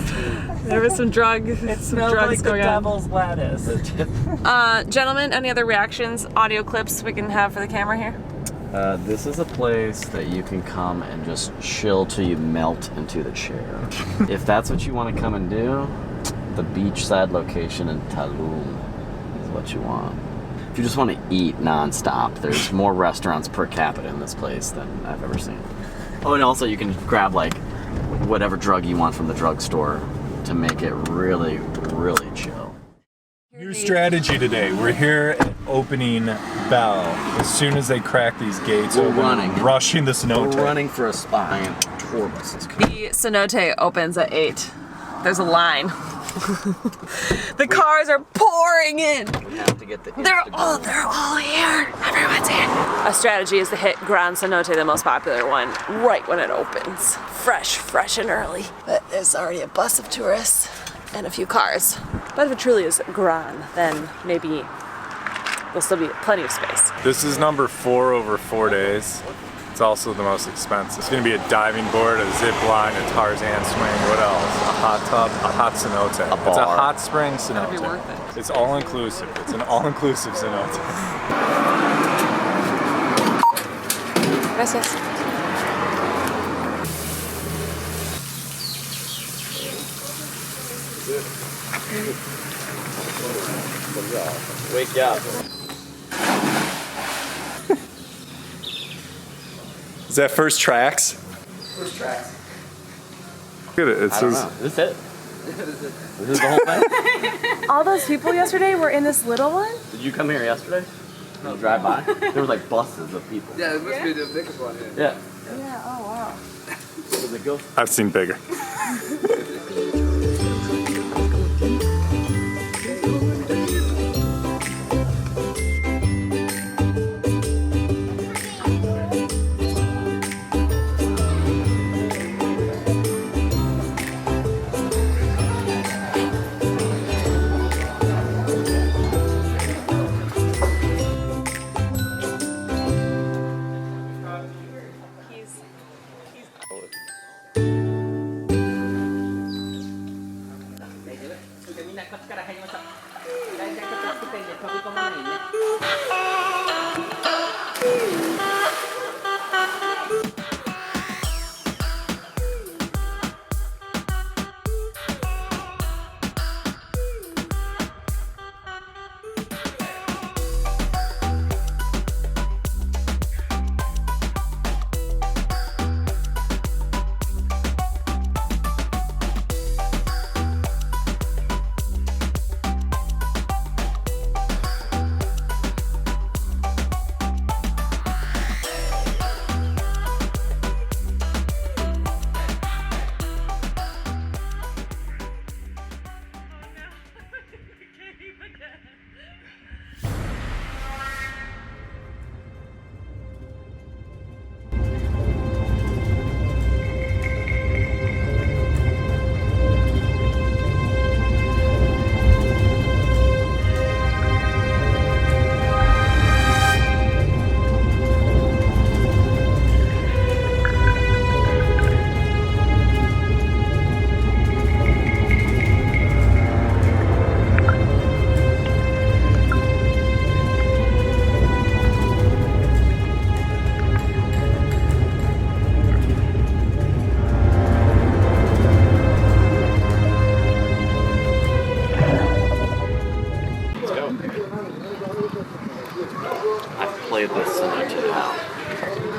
There was some drugs like going the on. devil's lettuce. Gentlemen, any other reactions, audio clips we can have for the camera here? This is a place that you can come and just chill till you melt into the chair. If that's what you want to come and do, the beachside location in Tulum is what you want. If you just want to eat non-stop, there's more restaurants per capita in this place than I've ever seen. Oh, and also you can grab like whatever drug you want from the drugstore to make it really, really chill. New strategy today. We're here at opening bell. As soon as they crack these gates, We're open, running. rushing the cenote. We're running for a spot. And tour buses. The cenote opens at 8. There's a line. The cars are pouring in. We have to get the They're all here. Everyone's here. A strategy is to hit Gran Cenote, the most popular one, right when it opens. Fresh and early. But there's already a bus of tourists and a few cars. But if it truly is Gran, then maybe there'll still be plenty of space. This is number 4 over 4 days. It's also the most expensive. It's going to be a diving board, a zip line, a Tarzan swing. What else? A hot tub, a hot cenote. It's a hot spring cenote. It'll be worth it. It's all inclusive. It's an all inclusive cenote. Gracias. Wake up. Is that first tracks? First tracks. Look at it. It I don't says. know. Is this it? This is the whole thing? All those people yesterday were in this little one? Did you come here yesterday? Did you drive by? There was like buses of people. Yeah, it must be the biggest one here. Yeah. Yeah, oh wow. Does it go? I've seen bigger.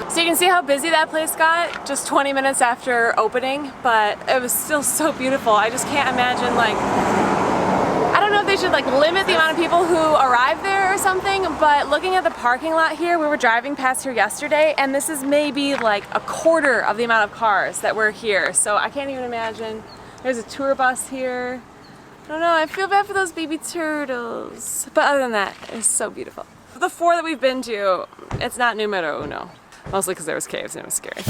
So you can see how busy that place got just 20 minutes after opening, but it was still so beautiful. I just can't imagine, like, I don't know if they should like limit the amount of people who arrive there or something, but looking at the parking lot here, we were driving past here yesterday, and this is maybe like a quarter of the amount of cars that were here. So I can't even imagine. There's a tour bus here. I don't know, I feel bad for those baby turtles. But other than that, it's so beautiful. The 4 that we've been to, it's not numero uno. Mostly because there was caves and it was scary.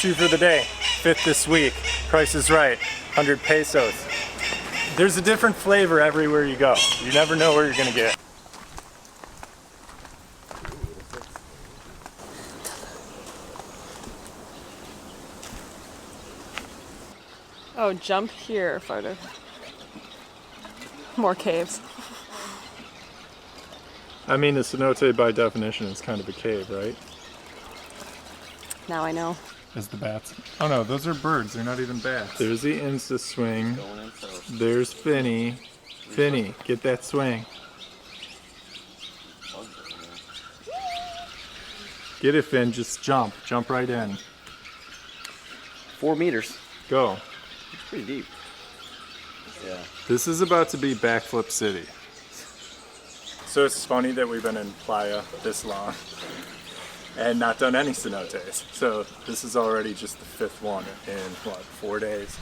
2 for the day, 5th this week. Price is right, 100 pesos. There's a different flavor everywhere you go. You never know where you're gonna get. Oh, jump here, photo. More caves. I mean, the cenote by definition is kind of a cave, right? Now I know. As the bats. Oh no, those are birds, they're not even bats. There's the Insta swing. There's Finny. Finny, get that swing. Get it, Finn, just jump. Jump right in. 4 meters. Go. It's pretty deep. Yeah. This is about to be Backflip City. So it's funny that we've been in Playa this long and not done any cenotes. So this is already just the 5th one in, what, 4 days?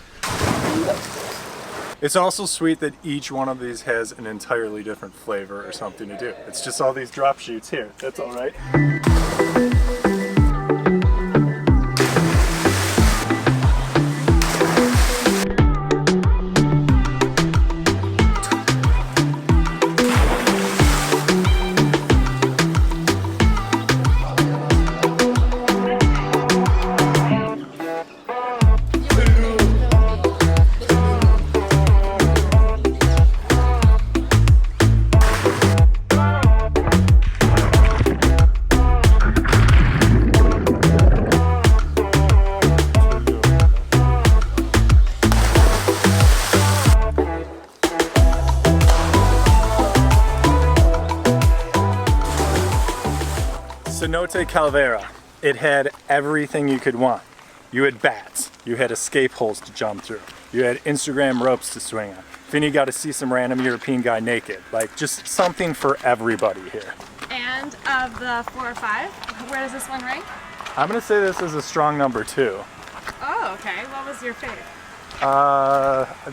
It's also sweet that each one of these has an entirely different flavor or something to do. It's just all these drop shoots here. That's all right. Cenote Calvera. It had everything you could want. You had bats, you had escape holes to jump through, you had Instagram ropes to swing on. Then you got to see some random European guy naked. Like, just something for everybody here. And of the 4 or 5, where does this one rank? I'm gonna say this is a strong number 2. Oh, okay. What was your favorite?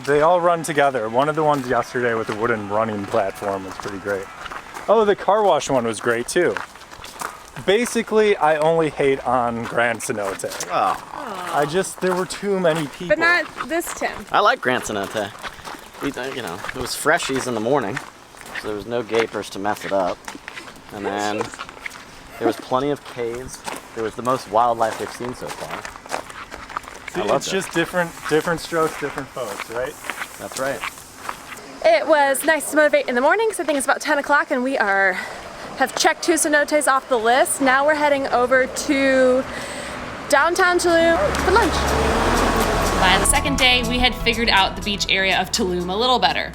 They all run together. One of the ones yesterday with the wooden running platform was pretty great. Oh, the car wash one was great too. Basically, I only hate on Grand Cenote. Oh. There were too many people. But not this Tim. I like Grand Cenote. You know, it was freshies in the morning, so there was no gapers to mess it up. And then there was plenty of caves. There was the most wildlife we've seen so far. See, it's just different strokes, different folks, right? That's right. It was nice to motivate in the morning because I think it's about 10 o'clock and we have checked 2 cenotes off the list. Now we're heading over to downtown Tulum for lunch. By the second day, we had figured out the beach area of Tulum a little better.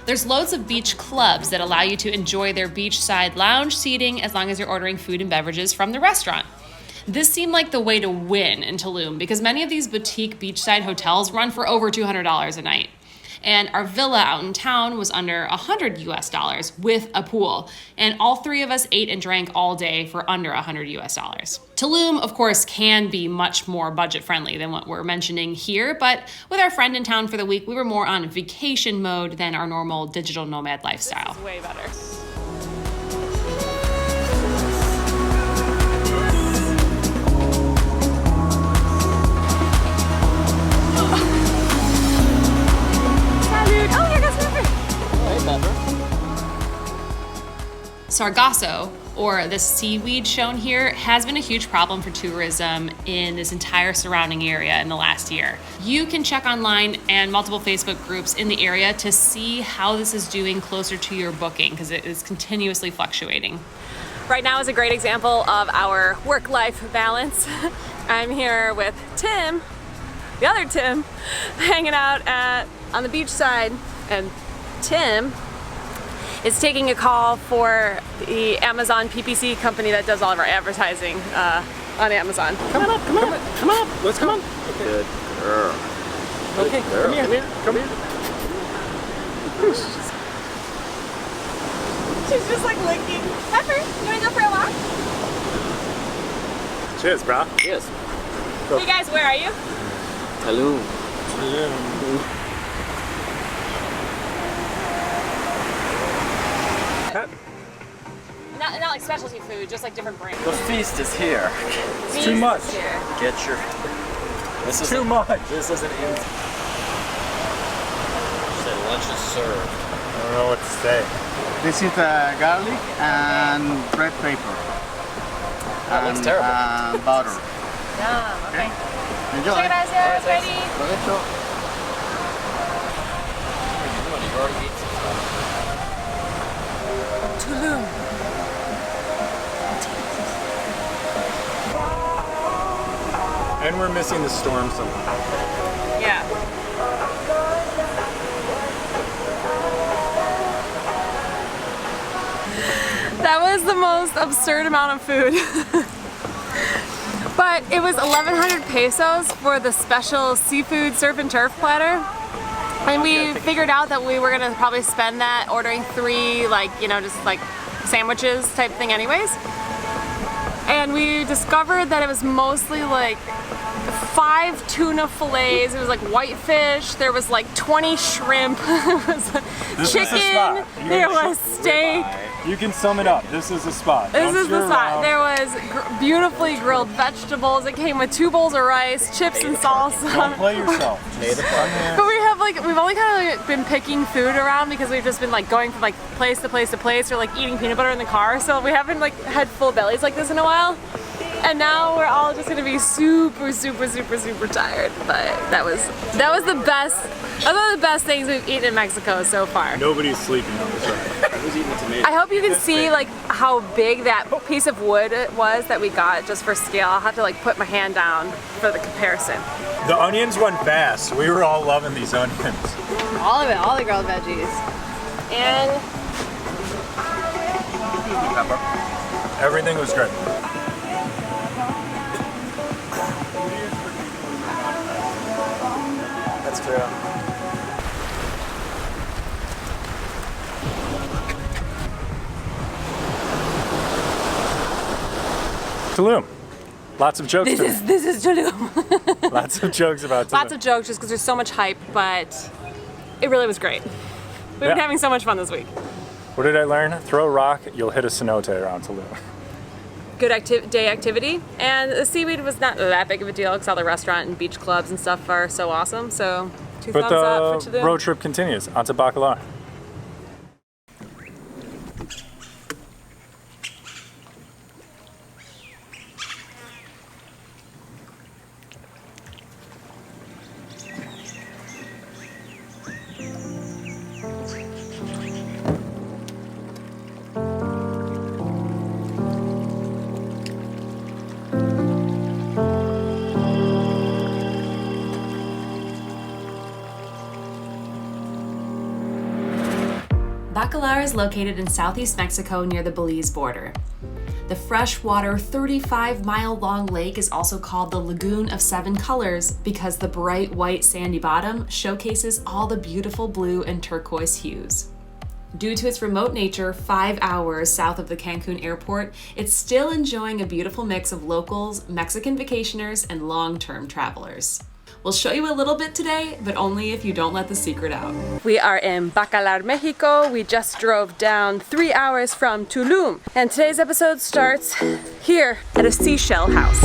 There's loads of beach clubs that allow you to enjoy their beachside lounge seating as long as you're ordering food and beverages from the restaurant. This seemed like the way to win in Tulum because many of these boutique beachside hotels run for over $200 a night. And our villa out in town was under $100 with a pool. And all 3 of us ate and drank all day for under $100. Tulum, of course, can be much more budget friendly than what we're mentioning here, but with our friend in town for the week, we were more on vacation mode than our normal digital nomad lifestyle. This is way better. Sargasso, or the seaweed shown here, has been a huge problem for tourism in this entire surrounding area in the last year. You can check online and multiple Facebook groups in the area to see how this is doing closer to your booking because it is continuously fluctuating. Right now is a great example of our work-life balance. I'm here with Tim, the other Tim, hanging out on the beach side, and Tim is taking a call for the Amazon PPC company that does all of our advertising on Amazon. Come on up. Let's go. Okay. Good girl. Okay, come here. She's just like licking. Pepper, you wanna go for a walk? Cheers, brah. Cheers. Hey guys, where are you? Tulum. Not like specialty food, just like different brands. The feast is here. It's too much. Get your... This is too much. This isn't in... Say lunch is served. I don't know what to say. This is garlic and red pepper. That looks terrible. Butter. Yum, okay. Enjoy. Check it out, Sarah, it's ready. Provecho. You already ate some stuff. Tulum. And we're missing the storm somehow. Yeah. That was the most absurd amount of food. But it was 1,100 pesos for the special seafood surf and turf platter. And we figured out that we were gonna probably spend that ordering 3, like, you know, just like sandwiches type thing anyways. And we discovered that it was mostly like 5 tuna fillets, it was like whitefish, there was like 20 shrimp, it was chicken, there was steak. You can sum it up. This is a spot. This is the spot. There was beautifully grilled vegetables. It came with 2 bowls of rice, chips and salsa. Don't play yourself. But we have like, we've only kind of been picking food around because we've just been like going from like place to place to place or like eating peanut butter in the car. So we haven't like had full bellies like this in a while. And now we're all just gonna be super tired. But that was the best. That was one of the best things we've eaten in Mexico so far. Nobody's sleeping on this ride. Who's eating the tomato? I hope you can see like how big that piece of wood was that we got just for scale. I'll have to like put my hand down for the comparison. The onions went fast. We were all loving these onions. All of it, all the grilled veggies. And Everything was great. That's true. Tulum. Lots of jokes. This is Tulum. Lots of jokes about Tulum. Lots of jokes just because there's so much hype, but it really was great. We've been having so much fun this week. What did I learn? Throw a rock, you'll hit a cenote around Tulum. Good day activity, and the seaweed was not that big of a deal because all the restaurant and beach clubs and stuff are so awesome. So two thumbs up for Tulum. The road trip continues onto Bacalar. Bacalar is located in southeast Mexico near the Belize border. The freshwater 35-mile-long lake is also called the Lagoon of Seven Colors because the bright white sandy bottom showcases all the beautiful blue and turquoise hues. Due to its remote nature, 5 hours south of the Cancun airport, it's still enjoying a beautiful mix of locals, Mexican vacationers, and long-term travelers. We'll show you a little bit today, but only if you don't let the secret out. We are in Bacalar, Mexico. We just drove down 3 hours from Tulum. And today's episode starts here at a seashell house.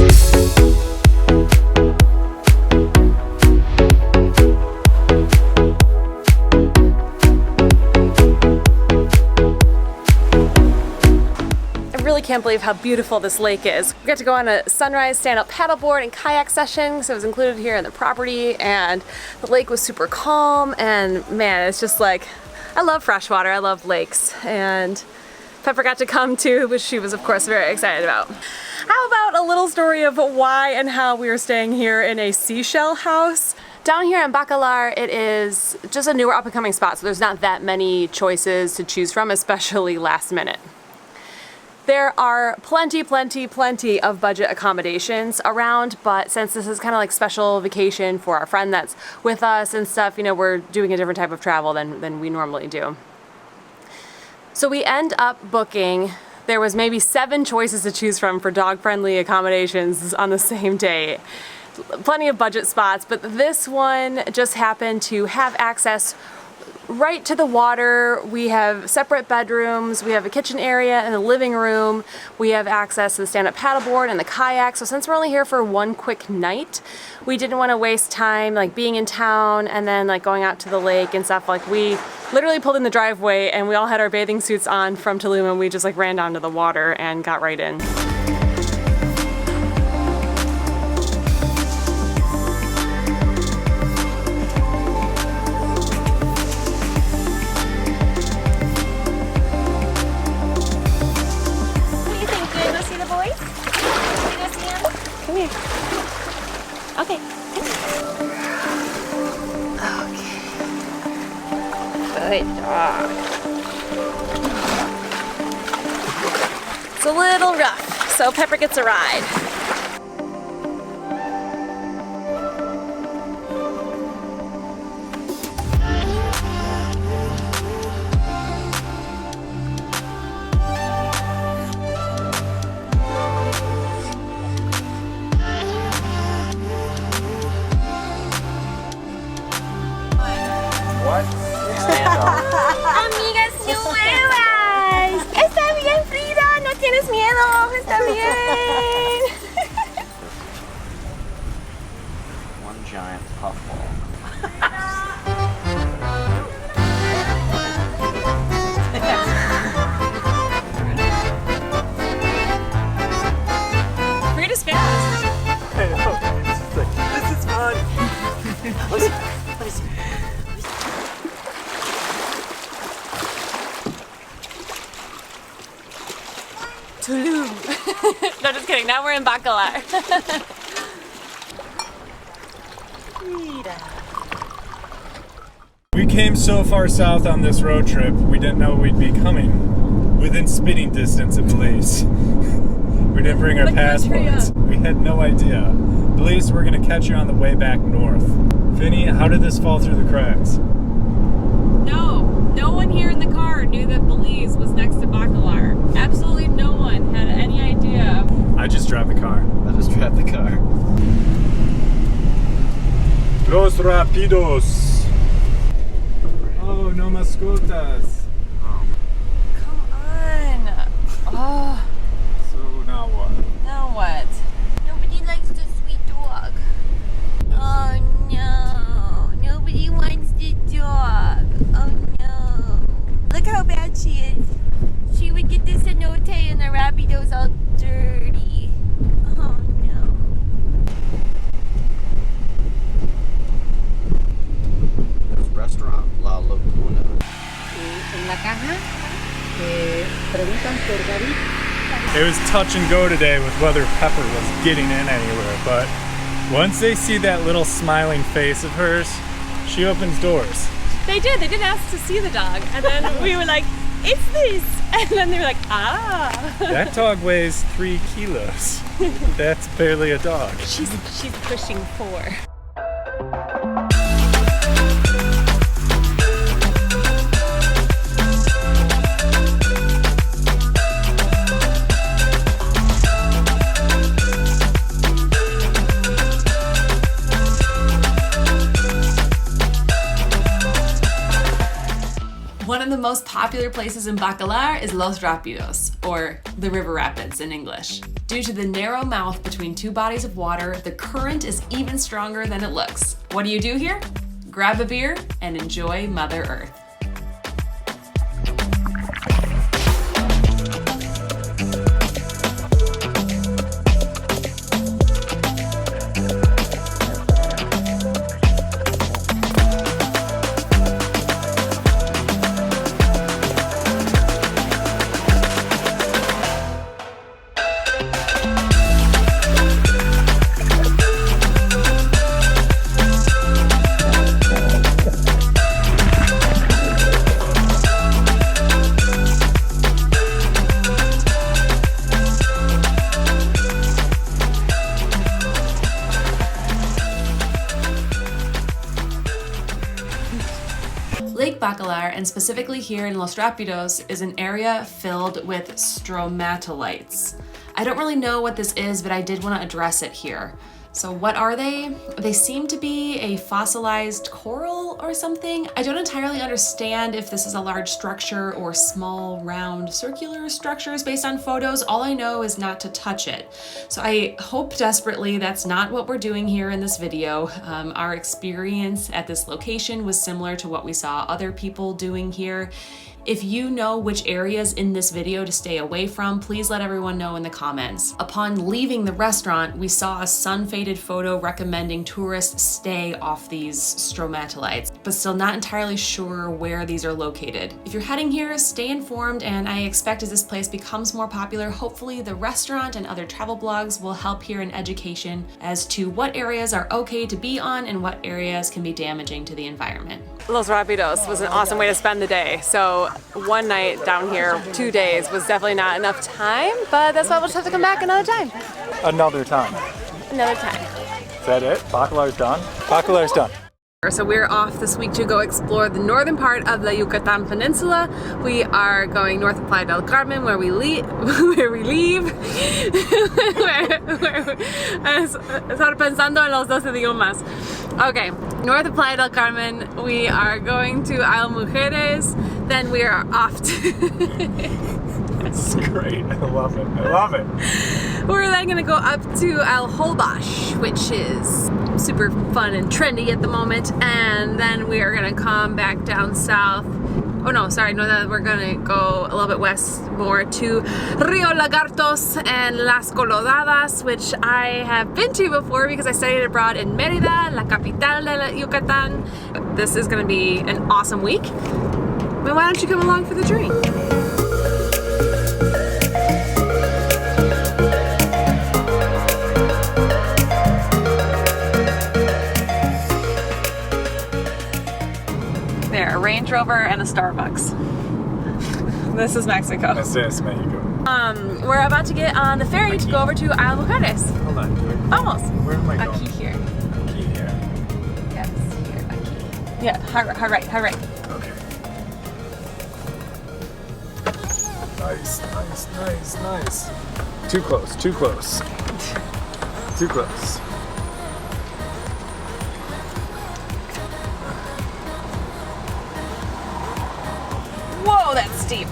I really can't believe how beautiful this lake is. We got to go on a sunrise stand-up paddleboard and kayak session, so it was included here in the property, and the lake was super calm, and man, it's just like, I love freshwater, I love lakes, and Pepper got to come too, which she was of course very excited about. How about a little story of why and how we are staying here in a seashell house? Down here in Bacalar, it is just a newer up-and-coming spot, so there's not that many choices to choose from, especially last minute. There are plenty of budget accommodations around, but since this is kind of like special vacation for our friend that's with us and stuff, you know, we're doing a different type of travel than we normally do. So we end up booking, there was maybe 7 choices to choose from for dog-friendly accommodations on the same day. Plenty of budget spots, but this one just happened to have access right to the water. We have separate bedrooms, we have a kitchen area and a living room, we have access to the stand-up paddleboard and the kayak. So since we're only here for one quick night, we didn't want to waste time like being in town and then like going out to the lake and stuff. Like we literally pulled in the driveway and we all had our bathing suits on from Tulum and we just like ran down to the water and got right in. Okay. Good dog. It's a little rough, so Pepper gets a ride. Amigas nuevas. Está bien, Frida. No tienes miedo. Está bien. One giant puffball. Frida's fast. I know. It's just like, this is fun. Let me see. Tulum. No, just kidding. Now we're in Bacalar. We came so far south on this road trip, we didn't know we'd be coming within spitting distance of Belize. We didn't bring our passports. We had no idea. Belize, we're gonna catch you on the way back north. Vinny, how did this fall through the cracks? No one here in the car knew that Belize was next to Bacalar. Absolutely no one had any idea. I just drive the car. I just drive the car. Los Rapidos. Oh, no mascotas. Come on. Oh, So now what? now what? Nobody likes the sweet dog. Oh no. Nobody wants the dog. Oh no. Look how bad she is. She would get the cenote and the rapidos all dirty. Oh no. Restaurant La Laguna. It was touch and go today with whether Pepper was getting in anywhere, but once they see that little smiling face of hers, she opens doors. They did ask to see the dog. And then we were like, it's this. And then they were like, ah. That dog weighs 3 kilos. That's barely a dog. She's pushing 4. One of the most popular places in Bacalar is Los Rapidos, or the River Rapids in English. Due to the narrow mouth between two bodies of water, the current is even stronger than it looks. What do you do here? Grab a beer and enjoy Mother Earth. Lake Bacalar, and specifically here in Los Rapidos, is an area filled with stromatolites. I don't really know what this is, but I did want to address it here. So what are they? They seem to be a fossilized coral or something. I don't entirely understand if this is a large structure or small, round, circular structures based on photos. All I know is not to touch it. So I hope desperately that's not what we're doing here in this video. Our experience at this location was similar to what we saw other people doing here. If you know which areas in this video to stay away from, please let everyone know in the comments. Upon leaving the restaurant, we saw a sun-faded photo recommending tourists stay off these stromatolites, but still not entirely sure where these are located. If you're heading here, stay informed, and I expect as this place becomes more popular, hopefully the restaurant and other travel blogs will help here in education as to what areas are okay to be on and what areas can be damaging to the environment. Los Rapidos was an awesome way to spend the day. So one night down here, 2 days, was definitely not enough time, but that's why we'll just have to come back another time. Another time. Another time. Is that it? Bacalar's done? Bacalar's done. So we're off this week to go explore the northern part of the Yucatan Peninsula. We are going north of Playa del Carmen, where we leave. Estar pensando en los dos idiomas. Okay, north of Playa del Carmen, we are going to Isla Mujeres. Then we are off to. It's great. I love it. I love it. We're then gonna go up to Isla Holbox, which is super fun and trendy at the moment, and then we are gonna come back down south. Oh no, sorry, no, we're gonna go a little bit west more to Rio Lagartos and Las Coloradas, which I have been to before because I studied abroad in Mérida, la capital de la Yucatan. This is gonna be an awesome week. Well, why don't you come along for the journey? There, a Range Rover and a Starbucks. This is Mexico. This is Mexico. We're about to get on the ferry to go over to Isla Mujeres. Hold on. Almost. Where am I A going? key here. Key here. Yes, here, a key. Yeah, hard right. Okay. Nice. Too close. Too close. Whoa, that's steep.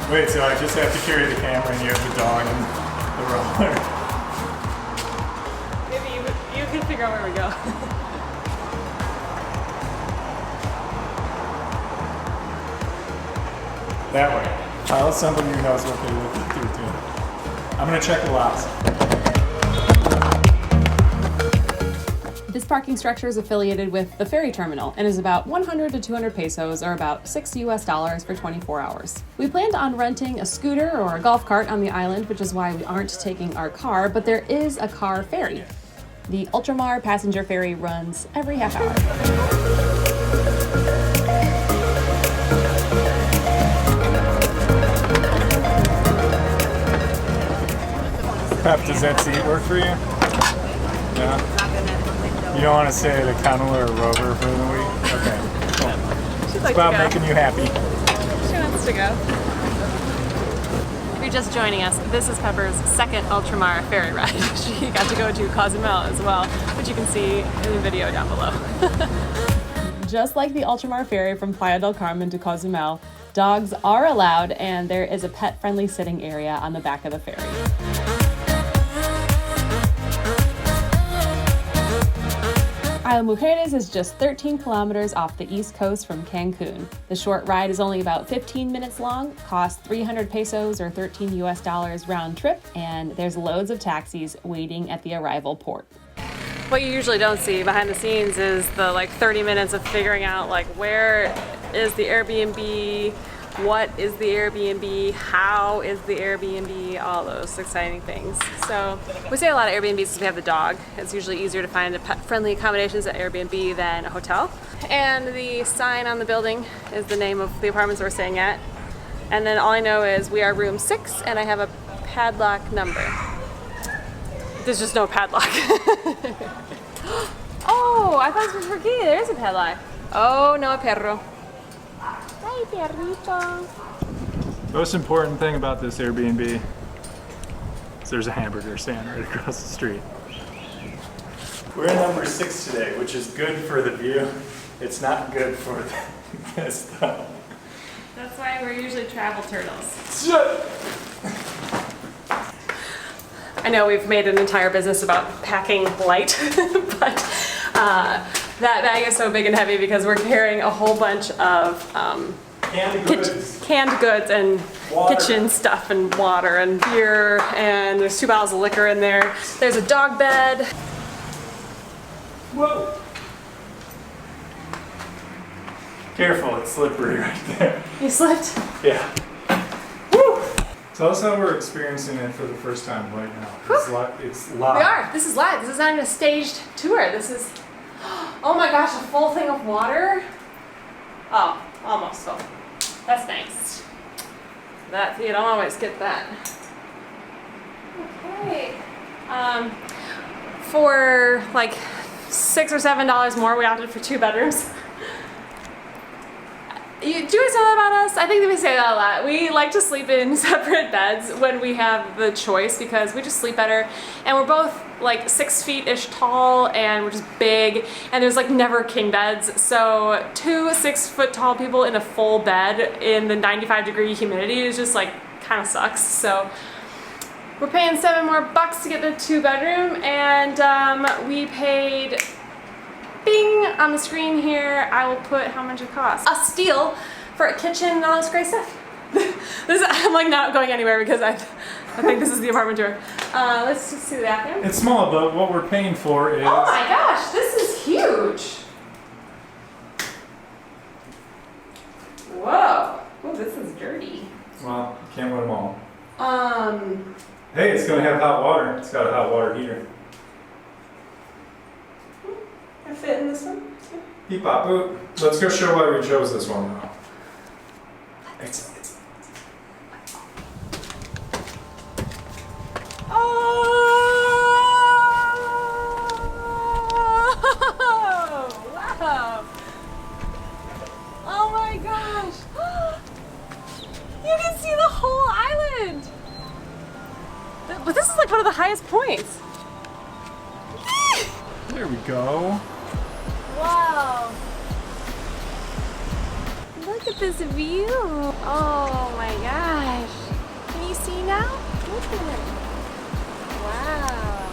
Wait, so I just have to carry the camera and you have the dog and the roller. Maybe you can figure out where we go. That way. I'll assemble you knows what they're looking through too. I'm gonna check the lots. This parking structure is affiliated with the ferry terminal and is about 100 to 200 pesos, or about $6 US for 24 hours. We planned on renting a scooter or a golf cart on the island, which is why we aren't taking our car, but there is a car ferry. The Ultramar passenger ferry runs every half hour. Pep, does that seat work for you? Yeah? You don't want to stay at a kennel or a rover for the week? Okay, cool. She'd It's like about to go. making you happy. She wants to go. If you're just joining us, this is Pepper's second Ultramar ferry ride. She got to go to Cozumel as well, which you can see in the video down below. Just like the Ultramar ferry from Playa del Carmen to Cozumel, dogs are allowed, and there is a pet-friendly sitting area on the back of the ferry. Isla Mujeres is just 13 kilometers off the east coast from Cancun. The short ride is only about 15 minutes long, costs 300 pesos or $13 US round trip, and there's loads of taxis waiting at the arrival port. What you usually don't see behind the scenes is the 30 minutes of figuring out where is the Airbnb, what is the Airbnb, how is the Airbnb, all those exciting things. So we say a lot of Airbnbs because we have the dog. It's usually easier to find pet-friendly accommodations at Airbnb than a hotel. And the sign on the building is the name of the apartments we're staying at. And then all I know is we are room 6 and I have a padlock number. There's just no padlock. Oh, I thought this was for key. There's a padlock. Oh, no perro. Hi, perrito. Most important thing about this Airbnb is there's a hamburger stand right across the street. We're in number 6 today, which is good for the view. It's not good for this though. That's why we're usually travel turtles. I know we've made an entire business about packing light, but that bag is so big and heavy because we're carrying a whole bunch of canned goods and Water. kitchen stuff and water and beer, and there's 2 bottles of liquor in there. There's a dog bed. Whoa! Careful, it's slippery right there. You slipped? Yeah. Woo! Tell us how we're experiencing it for the first time right now. It's live. We are. This is live. This is not even a staged tour. This is, oh my gosh, a full thing of water. Oh, almost full. That's nice. That, you don't always get that. Okay. For $6 or $7 more, we opted for 2 bedrooms. Do you guys know that about us? I think that we say that a lot. We like to sleep in separate beds when we have the choice because we just sleep better. And we're both 6 feet-ish tall and we're just big. And there's never king beds. So 2 6-foot-tall people in a full bed in the 95-degree humidity is just kind of sucks. So we're paying $7 more to get the 2-bedroom, and we paid, bing, on the screen here, I will put how much it costs. A steal for a kitchen and all this great stuff. I'm not going anywhere because I think this is the apartment tour. Let's just see the bathroom. It's small, but what we're paying for is... Oh my gosh, this is huge. Whoa. Oh, this is dirty. Well, can't win them all. gonna have hot water. It's got a hot water heater. I fit in this one. Beep bop boop. Let's go show why we chose this one though. It's Oh, wow. Oh my gosh. You can see the whole island. But this is like one of the highest points. there we go. Wow. Look at this view. Oh my gosh. Can you see now? Look at it. Wow.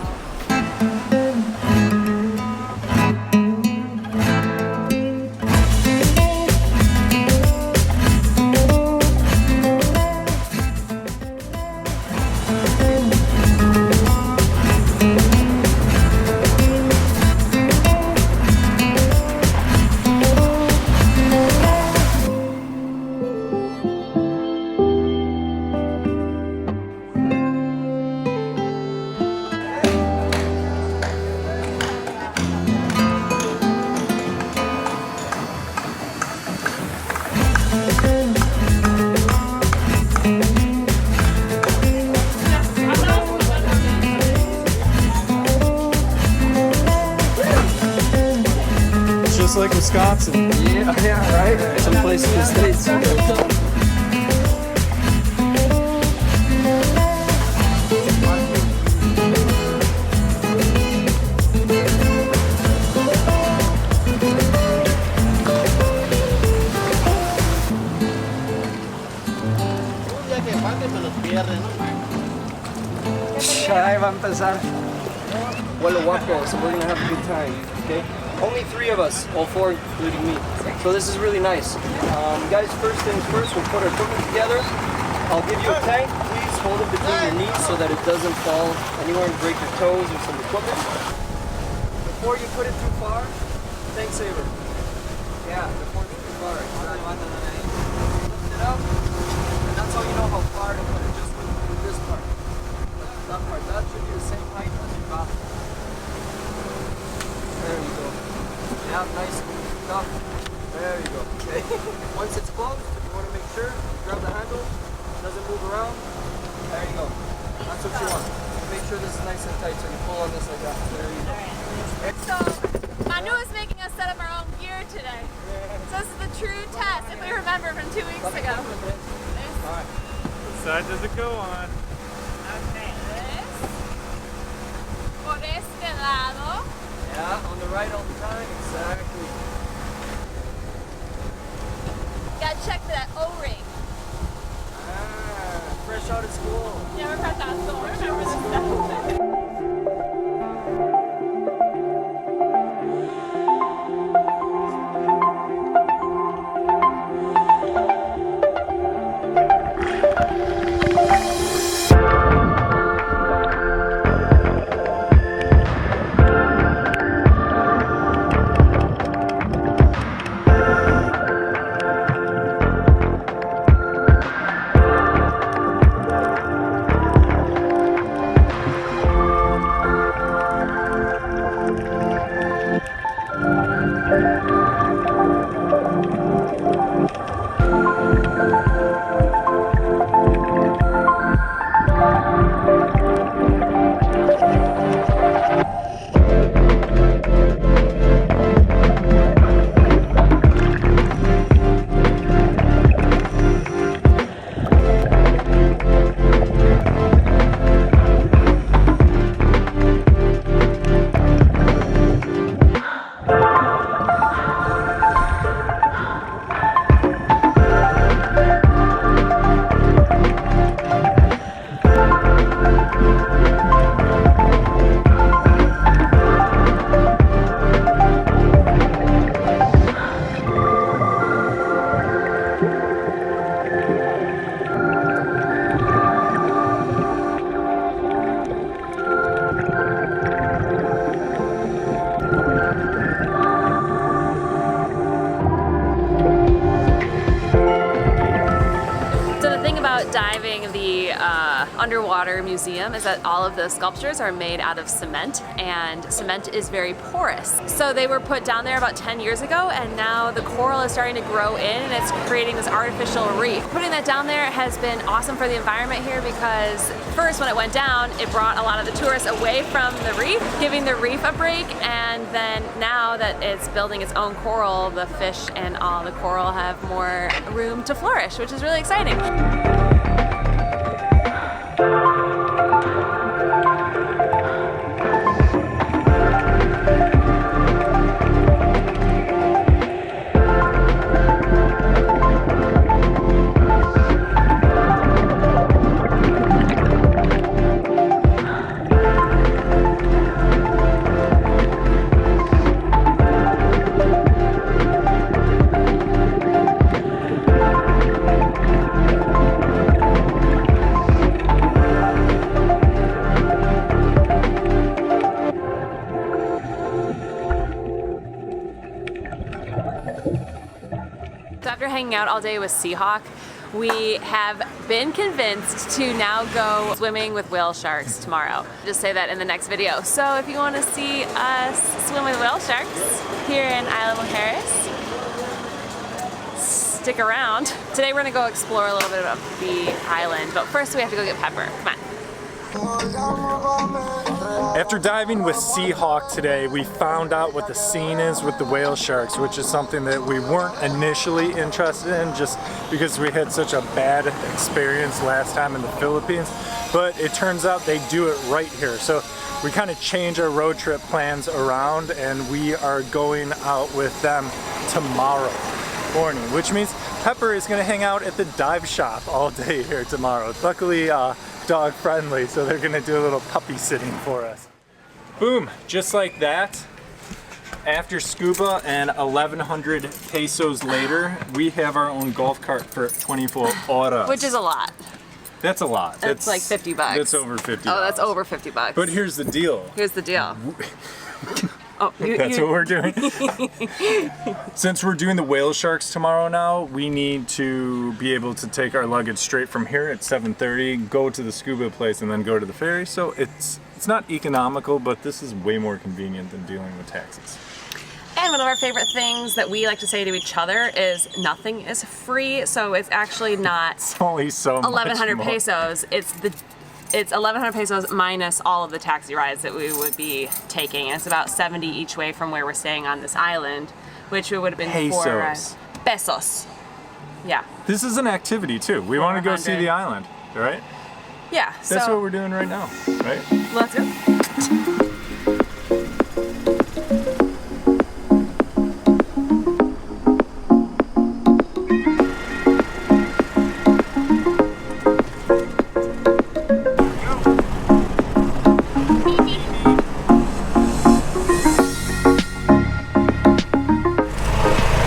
Just like Wisconsin. Yeah, right? Some place in the States. Ahí va a empezar. Vuelo guapo, so we're gonna have a good time, okay? Only 3 of us, all 4 including me. So this is really nice. Guys, first things first, we'll put our equipment together. I'll give you a tank. Please hold it between your knees so that it doesn't fall anywhere and break your toes or some equipment. Before you put it too far, tank saver. Yeah, before it's too far. Lift it up, and that's how you know how far to put it, just with this part. That part, that should be the same height as your back. There you go. Yeah, nice and tough. There you go. Okay. Once it's closed, you want to make sure you grab the handle, doesn't move around. There you go. That's what you want. Make sure this is nice and tight, so you pull on this like that. There you go. So, Manu is making us set up our own gear today. So this is the true test, if we remember from 2 weeks ago. Alright. What side does it go on? Okay, this. Por este lado. Yeah, on the right all the time. Exactly. Gotta check for that O-ring. Ah, fresh out of school. Yeah, we're fresh out of school. Remember this stuff. underwater museum is that all of the sculptures are made out of cement, and cement is very porous. So they were put down there about 10 years ago, and now the coral is starting to grow in and it's creating this artificial reef. Putting that down there has been awesome for the environment here because first when it went down, it brought a lot of the tourists away from the reef, giving the reef a break, and then now that it's building its own coral, the fish and all the coral have more room to flourish, which is really exciting. So after hanging out all day with Seahawk, we have been convinced to now go swimming with whale sharks tomorrow. Just say that in the next video. So if you want to see us swim with whale sharks here in Isla Mujeres, stick around. Today we're gonna go explore a little bit of the island, but first we have to go get Pepper. Come on. After diving with Seahawk today, we found out what the scene is with the whale sharks, which is something that we weren't initially interested in just because we had such a bad experience last time in the Philippines. But it turns out they do it right here. So we kind of change our road trip plans around and we are going out with them tomorrow morning, which means Pepper is going to hang out at the dive shop all day here tomorrow. Luckily, dog friendly, so they're gonna do a little puppy sitting for us. Boom, just like that. After Scuba and 1,100 pesos later, we have our own golf cart for 24 horas. Which is a lot. That's a lot. That's like 50 bucks. That's over 50. Oh, that's over 50 bucks. But here's the deal. Here's the deal. Oh, that's what we're doing. Since we're doing the whale sharks tomorrow now, we need to be able to take our luggage straight from here at 7:30, go to the scuba place, and then go to the ferry. So it's not economical, but this is way more convenient than dealing with taxis. And one of our favorite things that we like to say to each other is nothing is free. So it's actually not It's only so much 1,100 more. pesos. It's 1,100 pesos minus all of the taxi rides that we would be taking. And it's about 70 each way from where we're staying on this island, which would have been Pesos. Pesos. Yeah. This is an activity too. We want to go see the island, right? Yeah. That's what we're doing right now, right? Let's go.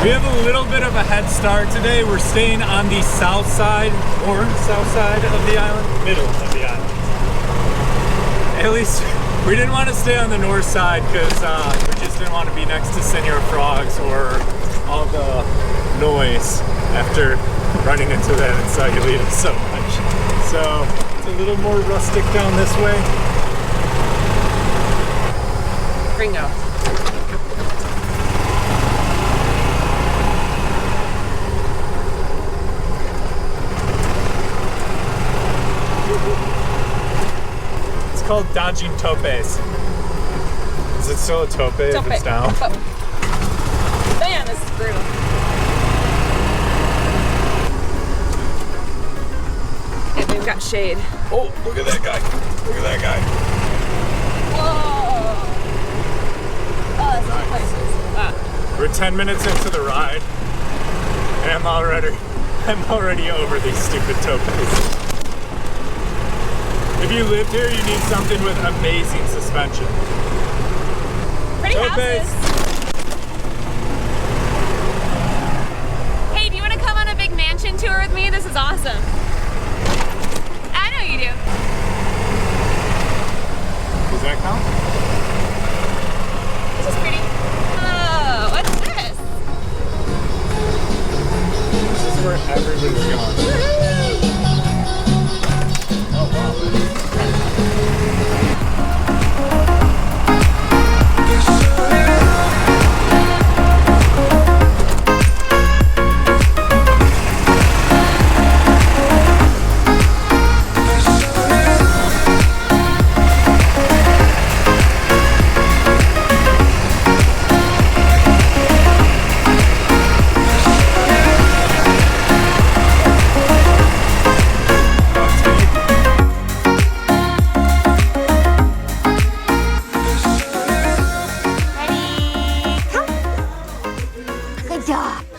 We have a little bit of a head start today. We're staying on the south side of the island, middle of the island. At least we didn't want to stay on the north side because we just didn't want to be next to senior frogs or all the noise after running into that in Sayulita so much. So it's a little more rustic down this way. Gringo. It's called dodging topes. Is it still a tope if it's down? Man, this is brutal. And we've got shade. Oh, look at that guy. Look at that guy. Whoa! Oh, that's nice. Places. We're 10 minutes into the ride, and I'm already over these stupid topes. If you lived here, you need something with amazing suspension. Pretty houses. Hey, do you want to come on a big mansion tour with me? This is awesome. I know you do. Does that count? This is pretty. Oh, what's this? This is where everybody's going. Woohoo! Oh wow.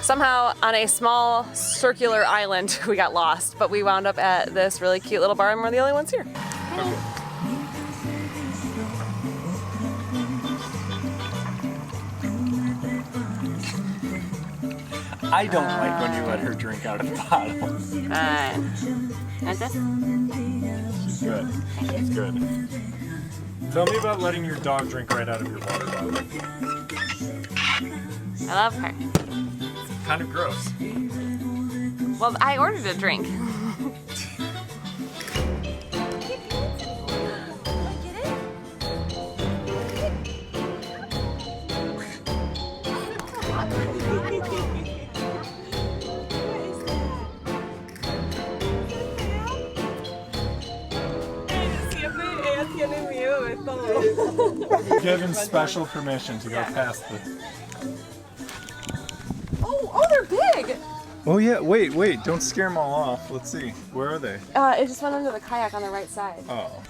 Somehow on a small circular island we got lost, but we wound up at this really cute little bar and we're the only ones here. I don't like when you let her drink out of the bottle. She's good. She's good. Tell me about letting your dog drink right out of your water bottle. I love her. It's kind of gross. Well, I ordered a drink. Given special permission to go past the... Oh, they're big! Oh yeah, wait, don't scare them all off. Let's see, where are they? It just went under the kayak on the right side. Oh.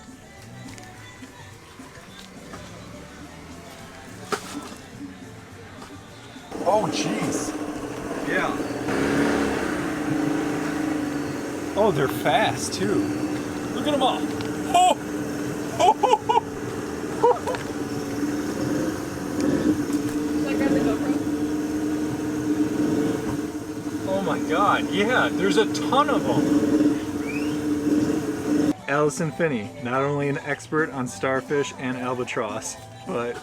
Oh jeez. Yeah. Oh, they're fast too. Look at them all. Oh! Oh my god, yeah, there's a ton of them. Allison Finney, not only an expert on starfish and albatross, but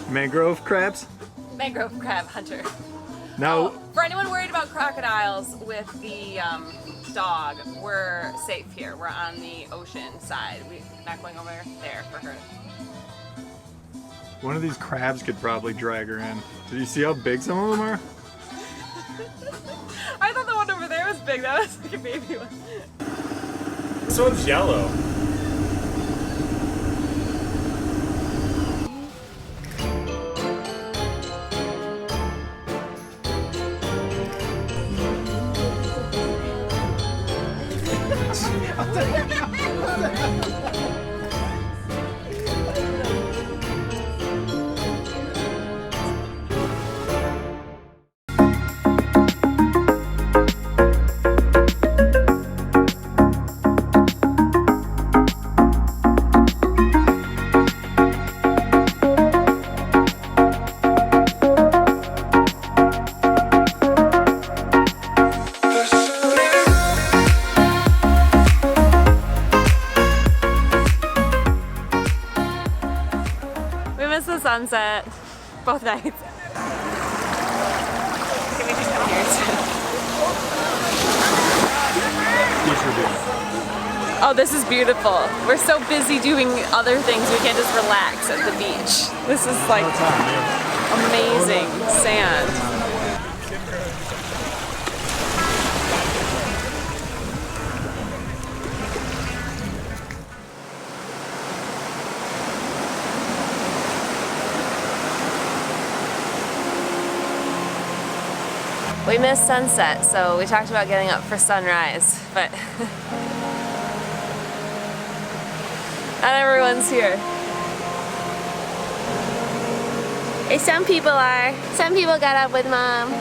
mangrove crabs? Mangrove crab hunter. Now, For anyone worried about crocodiles with the dog, we're safe here. We're on the ocean side. We're not going over there for her. one of these crabs could probably drag her in. Did you see how big some of them are? I thought the one over there was big. That was like a baby one. This one's yellow. Sunset both nights. Can we just come here instead? Oh, this is beautiful. We're so busy doing other things, we can't just relax at the beach. This is like amazing sand. We missed sunset, so we talked about getting up for sunrise, but not everyone's here. Hey, some people are. Some people got up with Mom.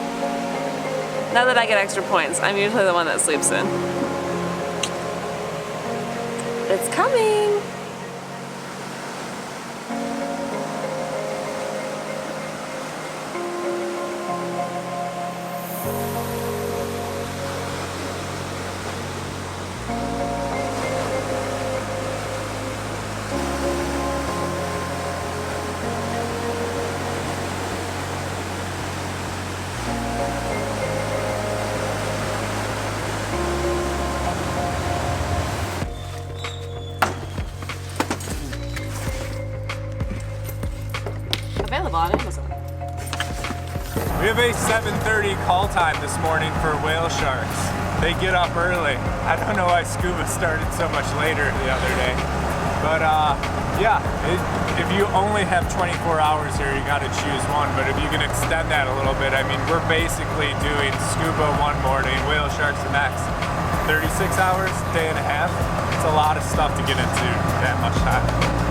Now that I get extra points, I'm usually the one that sleeps in. It's coming! Available on Amazon. We have a 7:30 call time this morning for whale sharks. They get up early. I don't know why Scuba started so much later the other day. But yeah, if you only have 24 hours here, you gotta choose one. But if you can extend that a little bit, I mean, we're basically doing Scuba one morning, whale sharks the next. 36 hours, day and a half. It's a lot of stuff to get into that much time.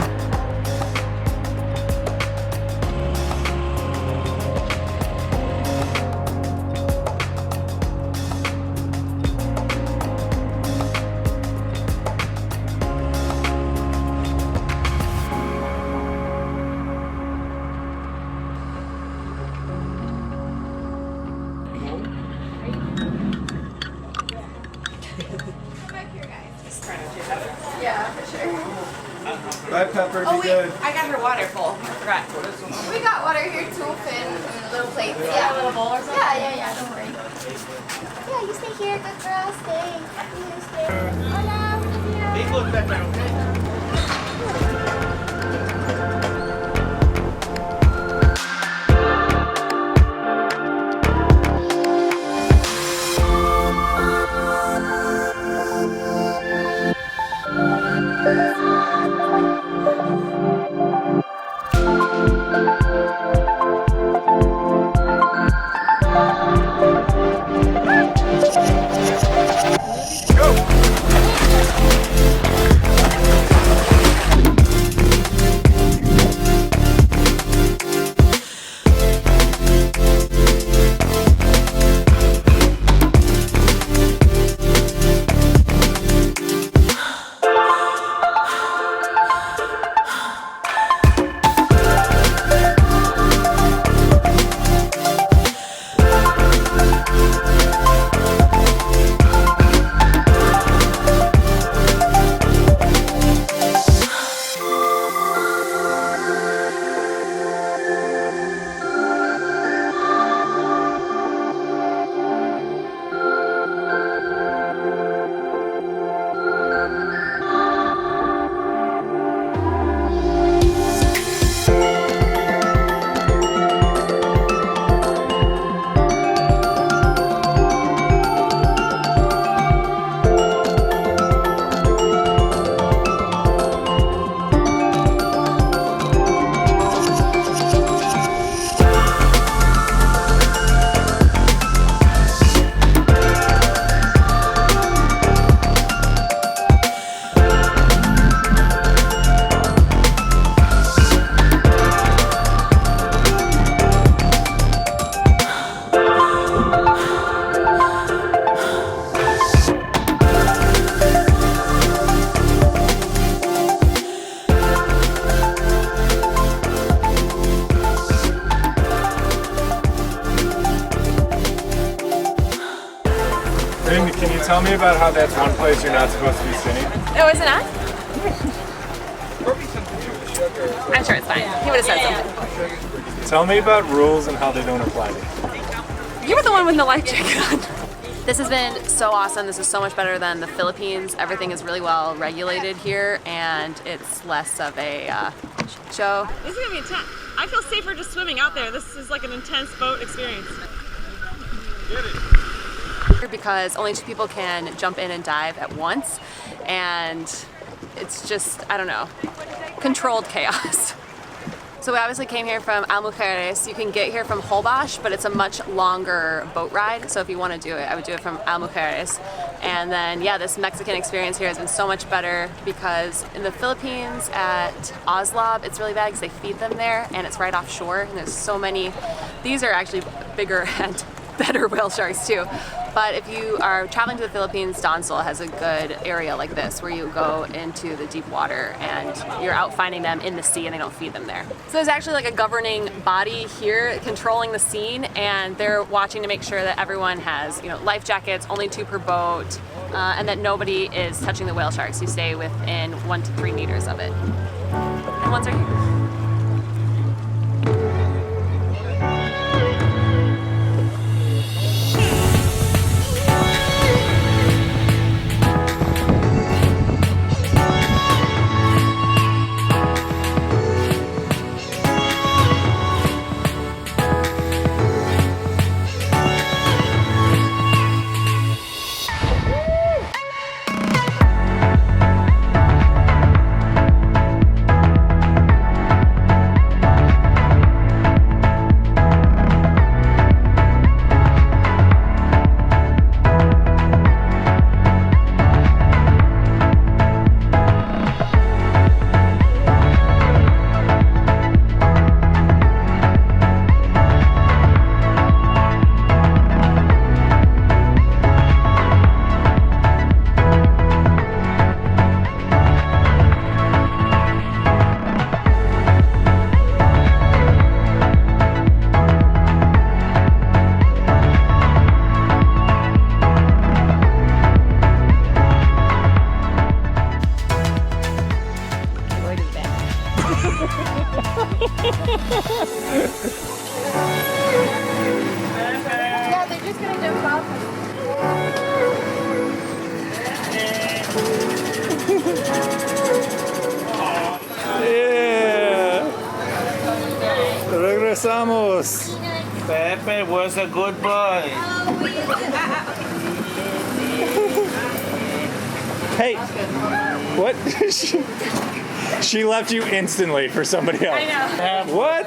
Bye, Pepper. Oh Be wait, good. I got her water full. I forgot. We got water here too, Finn. Little plates. Yeah, a little bowl or something? Yeah, don't worry. Yeah, you stay here. Good girl. Stay. You stay. Hola. Big look, Pepper, okay? Can you tell me about how that's one place you're not supposed to be sitting? Oh, is it not? I'm sure it's fine. He would have said something. Tell me about rules and how they don't apply to you. You were the one with the life jacket on. This has been so awesome. This is so much better than the Philippines. Everything is really well regulated here, and it's less of a show. This is gonna be intense. I feel safer just swimming out there. This is like an intense boat experience. Get it. Because only 2 people can jump in and dive at once, and it's just, I don't know, controlled chaos. So we obviously came here from Isla Mujeres. You can get here from Holbox, but it's a much longer boat ride. So if you want to do it, I would do it from Isla Mujeres. And then, yeah, this Mexican experience here has been so much better because in the Philippines at Oslab, it's really bad because they feed them there and it's right offshore. And there's so many, these are actually bigger and better whale sharks too. But if you are traveling to the Philippines, Donsol has a good area like this where you go into the deep water and you're out finding them in the sea and they don't feed them there. So there's actually like a governing body here controlling the scene, and they're watching to make sure that everyone has, life jackets, only 2 per boat, and that nobody is touching the whale sharks. You stay within 1 to 3 meters of it. And ones are here. Adios. Pepe was a good boy. Hey, what? She left you instantly for somebody else. I know. What?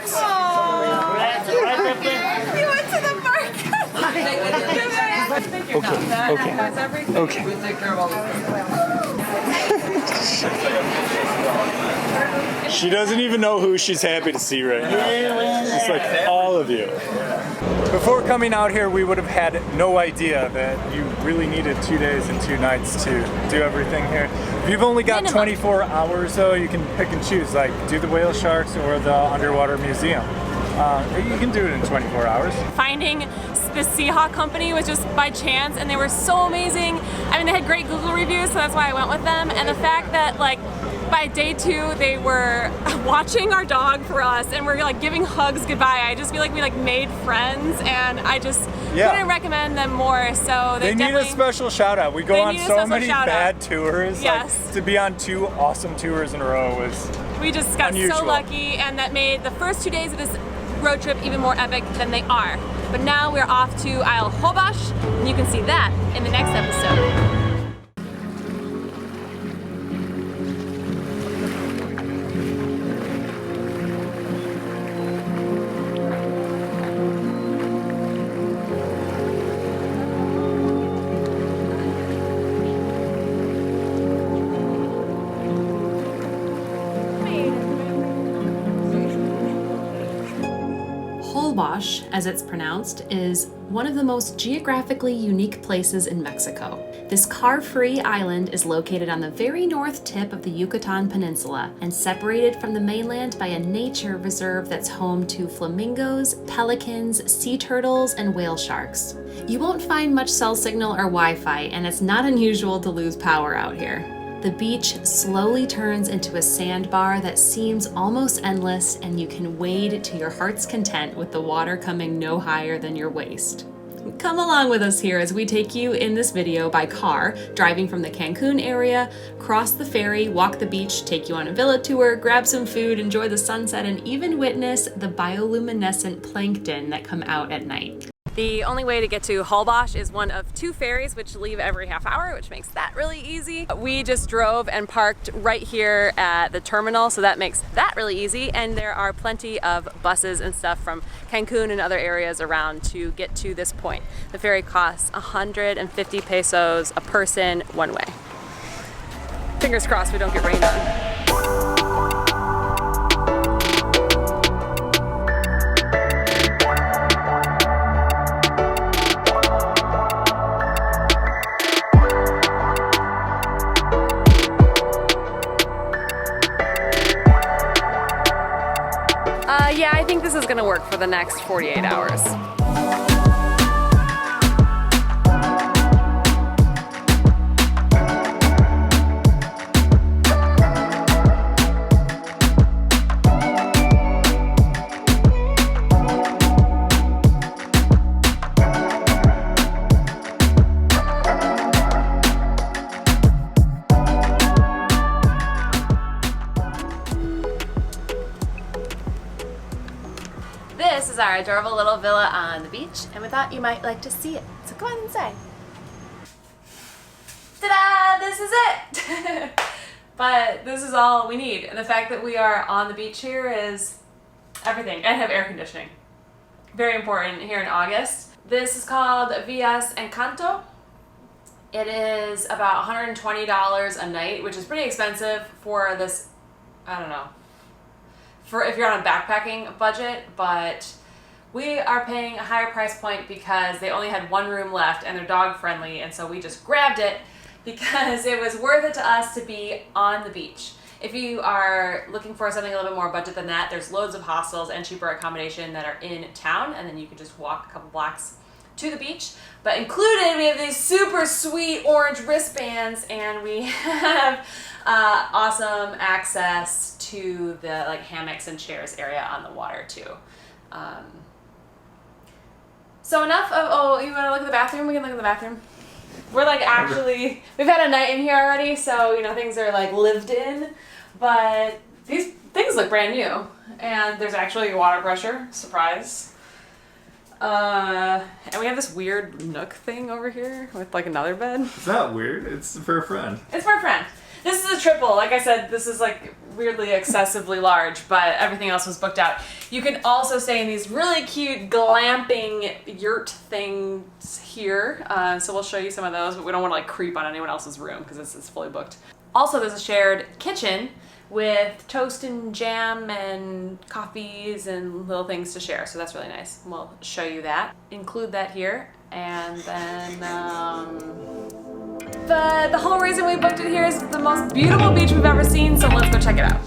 We went to the park. Okay. We take care of all She doesn't even know who she's happy to see right now. It's like all of you. Before coming out here, we would have had no idea that you really needed 2 days and 2 nights to do everything here. If you've only got 24 hours though, you can pick and choose, like do the whale sharks or the underwater museum. You can do it in 24 hours. Finding the Seahawk company was just by chance, and they were so amazing. I mean, they had great Google reviews, so that's why I went with them. And the fact that like by day 2 they were watching our dog for us and we're like giving hugs goodbye. I just feel like we like made friends, and I just couldn't recommend them more. So they need a special shout out. We go on so many bad tours. Yes. Like, to be on 2 awesome tours in a row was we just got unusual. so lucky, and that made the first 2 days of this road trip even more epic than they are. But now we're off to Isla Holbox, and you can see that in the next episode. Holbox, as it's pronounced, is one of the most geographically unique places in Mexico. This car-free island is located on the very north tip of the Yucatan Peninsula and separated from the mainland by a nature reserve that's home to flamingos, pelicans, sea turtles, and whale sharks. You won't find much cell signal or Wi-Fi, and it's not unusual to lose power out here. The beach slowly turns into a sandbar that seems almost endless, and you can wade to your heart's content with the water coming no higher than your waist. Come along with us here as we take you in this video by car, driving from the Cancun area, cross the ferry, walk the beach, take you on a villa tour, grab some food, enjoy the sunset, and even witness the bioluminescent plankton that come out at night. The only way to get to Holbox is one of 2 ferries which leave every half hour, which makes that really easy. We just drove and parked right here at the terminal, so that makes that really easy. And there are plenty of buses and stuff from Cancun and other areas around to get to this point. The ferry costs 150 pesos a person one way. Fingers crossed we don't get rained on. Yeah, I think this is gonna work for the next 48 hours. This is our adorable little villa on the beach, and we thought you might like to see it. So come on inside. Ta-da! This is it! But this is all we need. And the fact that we are on the beach here is everything. And have air conditioning. Very important here in August. This is called Villas Encanto. It is about $120 a night, which is pretty expensive for this, I don't know, for if you're on a backpacking budget, but we are paying a higher price point because they only had 1 room left and they're dog friendly, and so we just grabbed it because it was worth it to us to be on the beach. If you are looking for something a little bit more budget than that, there's loads of hostels and cheaper accommodation that are in town, and then you can just walk a couple blocks to the beach. But included, we have these super sweet orange wristbands, and we have awesome access to the like hammocks and chairs area on the water too. So enough of, oh, you want to look at the bathroom? We can look at the bathroom. We're like actually, we've had a night in here already, so you know things are like lived in, but these things look brand new. And there's actually water pressure, surprise. And we have this weird nook thing over here with like another bed. It's not weird. It's for a friend. It's for a friend. This is a triple. Like I said, this is like weirdly excessively large, but everything else was booked out. You can also stay in these really cute glamping yurt things here. So we'll show you some of those, but we don't want to like creep on anyone else's room because it's fully booked. Also, there's a shared kitchen with toast and jam and coffees and little things to share. So that's really nice. We'll show you that. Include that here. And then the whole reason we booked it here is the most beautiful beach we've ever seen. So let's go check it out.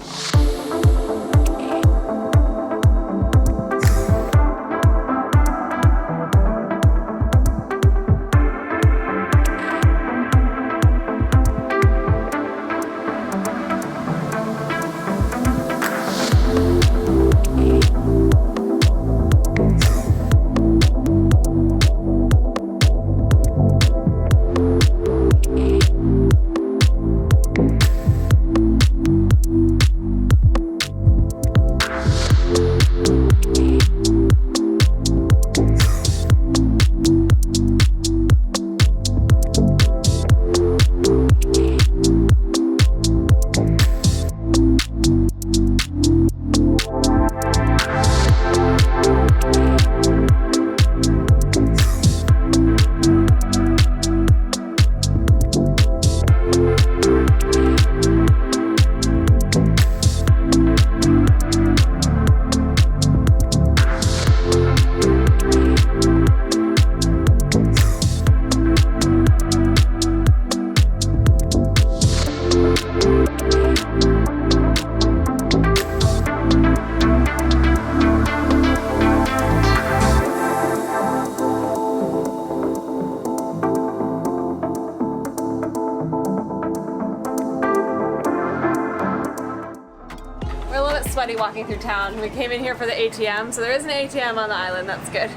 Sweaty walking through town. We came in here for the ATM, so there is an ATM on the island, that's good.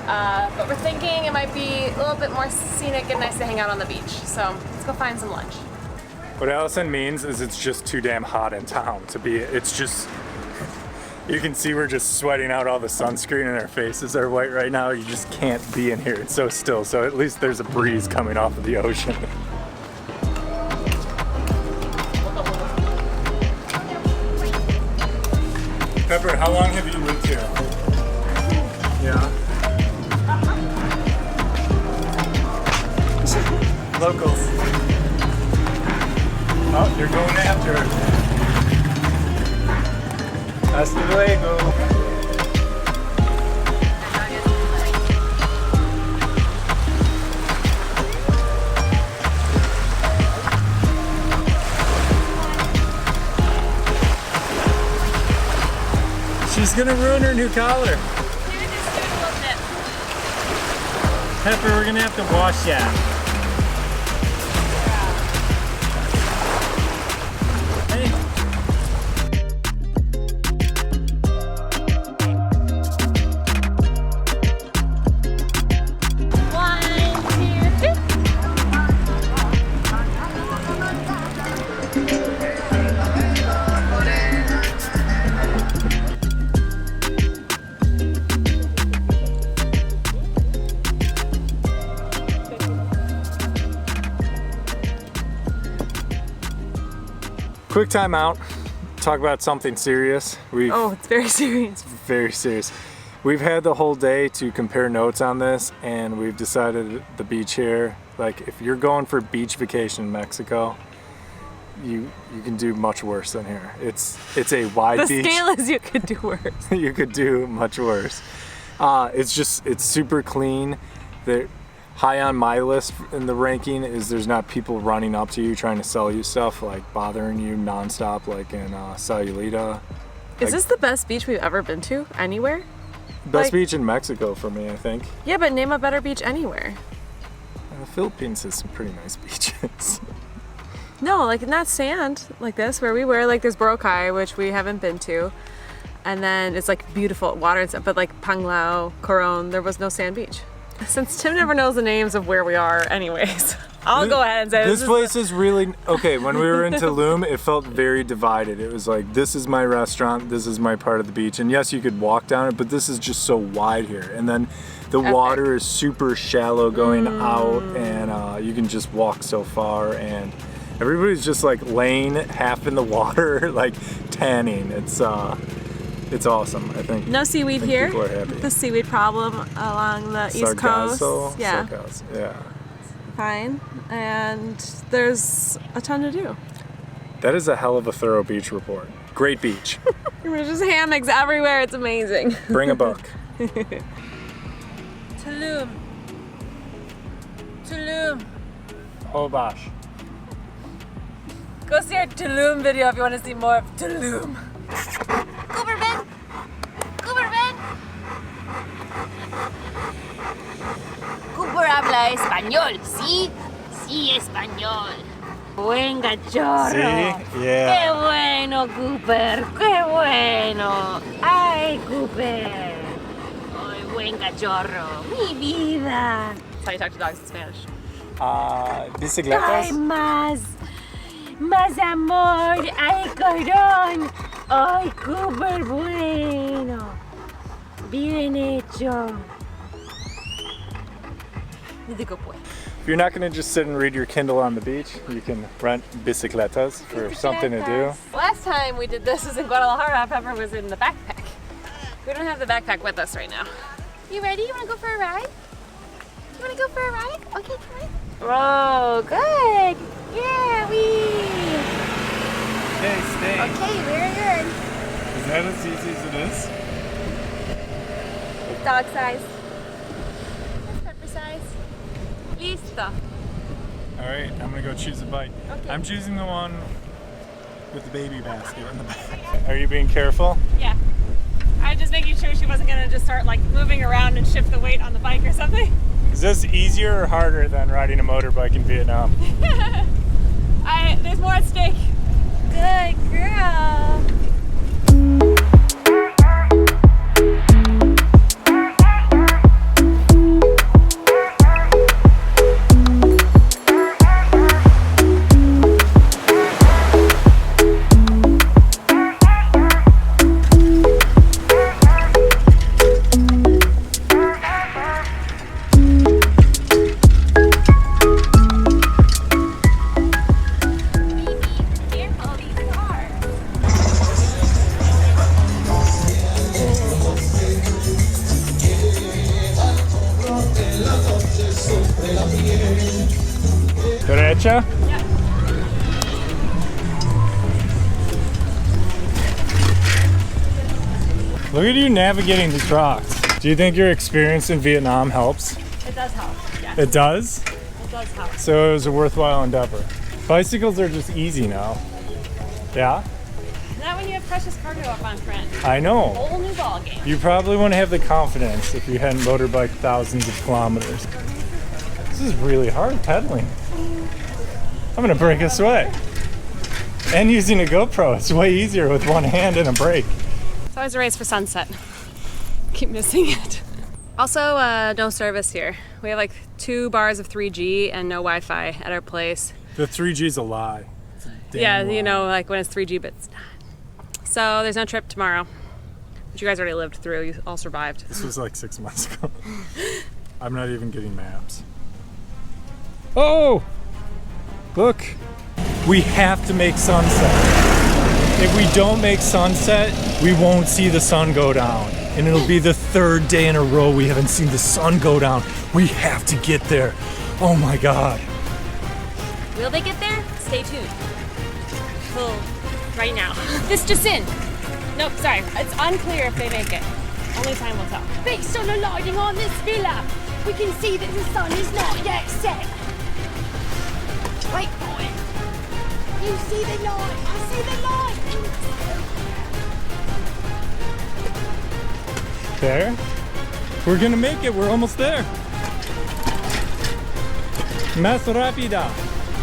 But we're thinking it might be a little bit more scenic and nice to hang out on the beach. So let's go find some lunch. What Allison means is it's just too damn hot in town to be, it's just, you can see we're just sweating out all the sunscreen and our faces are white right now. You just can't be in here, it's so still. So at least there's a breeze coming off of the ocean. Pepper, how long have you lived here? Yeah. Locals. Oh, you're going after her. Hasta luego. She's gonna ruin her new collar. Pepper, we're gonna have to wash that. Hey. Quick time out. Talk about something serious. Oh, it's very serious. Very serious. We've had the whole day to compare notes on this, and we've decided the beach here, like if you're going for beach vacation in Mexico, you can do much worse than here. It's a wide beach. The scale is you could do worse. You could do much worse. It's super clean. High on my list in the ranking is there's not people running up to you trying to sell you stuff, like bothering you nonstop like in Sayulita. Is this the best beach we've ever been to anywhere? Best beach in Mexico for me, I think. Yeah, but name a better beach anywhere. The Philippines has some pretty nice beaches. No, like not sand like this where we were. Like there's Boracay, which we haven't been to. And then it's like beautiful water and stuff, but like Panglao, Coron, there was no sand beach. Since Tim never knows the names of where we are anyways. I'll go ahead and say this place is really okay. When we were in Tulum, it felt very divided. It was like, this is my restaurant, this is my part of the beach, and yes, you could walk down it, but this is just so wide here. And then the water is super shallow going out, and you can just walk so far. And everybody's just like laying half in the water, like tanning. It's awesome. I think no seaweed here. People are happy. The seaweed problem along the East Coast. Yeah. Sargasso, yeah. Fine. And there's a ton to do. That is a hell of a thorough beach report. Great beach. There's just hammocks everywhere. It's amazing. Bring a book. Tulum. Tulum. Holbox. Go see our Tulum video if you want to see more of Tulum. Cooperman! Cooperman! Cooper habla español, ¿sí? Sí, español. Buen cachorro. See? Yeah. Qué bueno, Cooper. Qué bueno. Ay, Cooper. Ay, buen cachorro. Mi vida. That's how you talk to dogs in Spanish. Bicicletas. Ay, más amor. Ay, corón. Ay, Cooper, bueno. Bien hecho. He's a good boy. If you're not going to just sit and read your Kindle on the beach, you can rent bicicletas for something to do. Last time we did this was in Guadalajara. Pepper was in the backpack. We don't have the backpack with us right now. You ready? You want to go for a ride? You want to go for a ride? Okay, come on. Oh, Good. Yeah, Okay, stay. Okay, very good. Is that as easy as it is? It's dog size. That's pepper size. listo. All right, I'm gonna go choose a bike. Okay. I'm choosing the one with the baby basket in the back. Are you being careful? Yeah. I'm just making sure she wasn't gonna just start like moving around and shift the weight on the bike or something. Is this easier or harder than riding a motorbike in Vietnam? There's more at stake. Good girl. Derecha? Yeah. Look at you navigating these rocks. Do you think your experience in Vietnam helps? It does help. Yeah. It does? It does help. So it was a worthwhile endeavor. Bicycles are just easy now. Yeah? Not when you have precious cargo up on front. I know. Whole new ball game. You probably wouldn't have the confidence if you hadn't motorbiked thousands of kilometers. This is really hard pedaling. I'm gonna break a sweat. And using a GoPro, it's way easier with one hand and a brake. It's always a race for sunset. Keep missing it. Also, no service here. We have like 2 bars of 3G and no Wi-Fi at our place. The 3G's a lie. It's a damn Yeah, lie. you know, like when it's 3G, but it's not. So there's no trip tomorrow, which you guys already lived through. You all survived. This was like 6 months ago. I'm not even getting maps. Oh! Look! We have to make sunset. If we don't make sunset, we won't see the sun go down. And it'll be the 3rd day in a row we haven't seen the sun go down. We have to get there. Oh my God. Will they get there? Stay tuned. Till right now. This just in. Nope, sorry. It's unclear if they make it. Only time will tell. Based on the lighting on this villa, we can see that the sun is not yet set. Wait for it. You see the light. I see the light. There. We're gonna make it. We're almost there. Más rápida.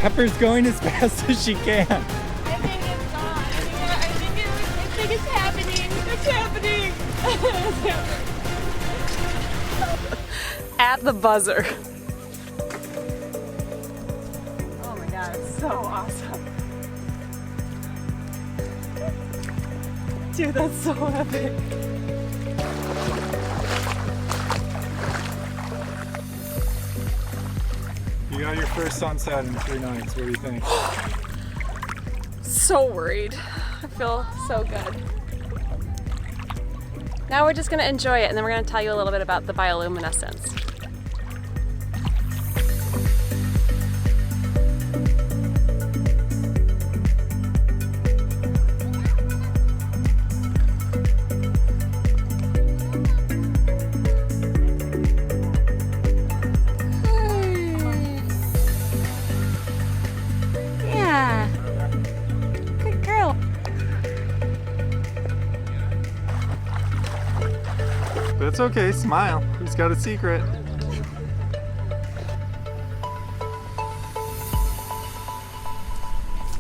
Pepper's going as fast as she can. I think it's gone. I think it's happening. It's happening. At the buzzer. So awesome. Dude, that's so epic. You got your first sunset in 3 nights. What do you think? So worried. I feel so good. Now we're just gonna enjoy it, and then we're gonna tell you a little bit about the bioluminescence. Yeah. Good girl. That's okay, smile. He's got a secret.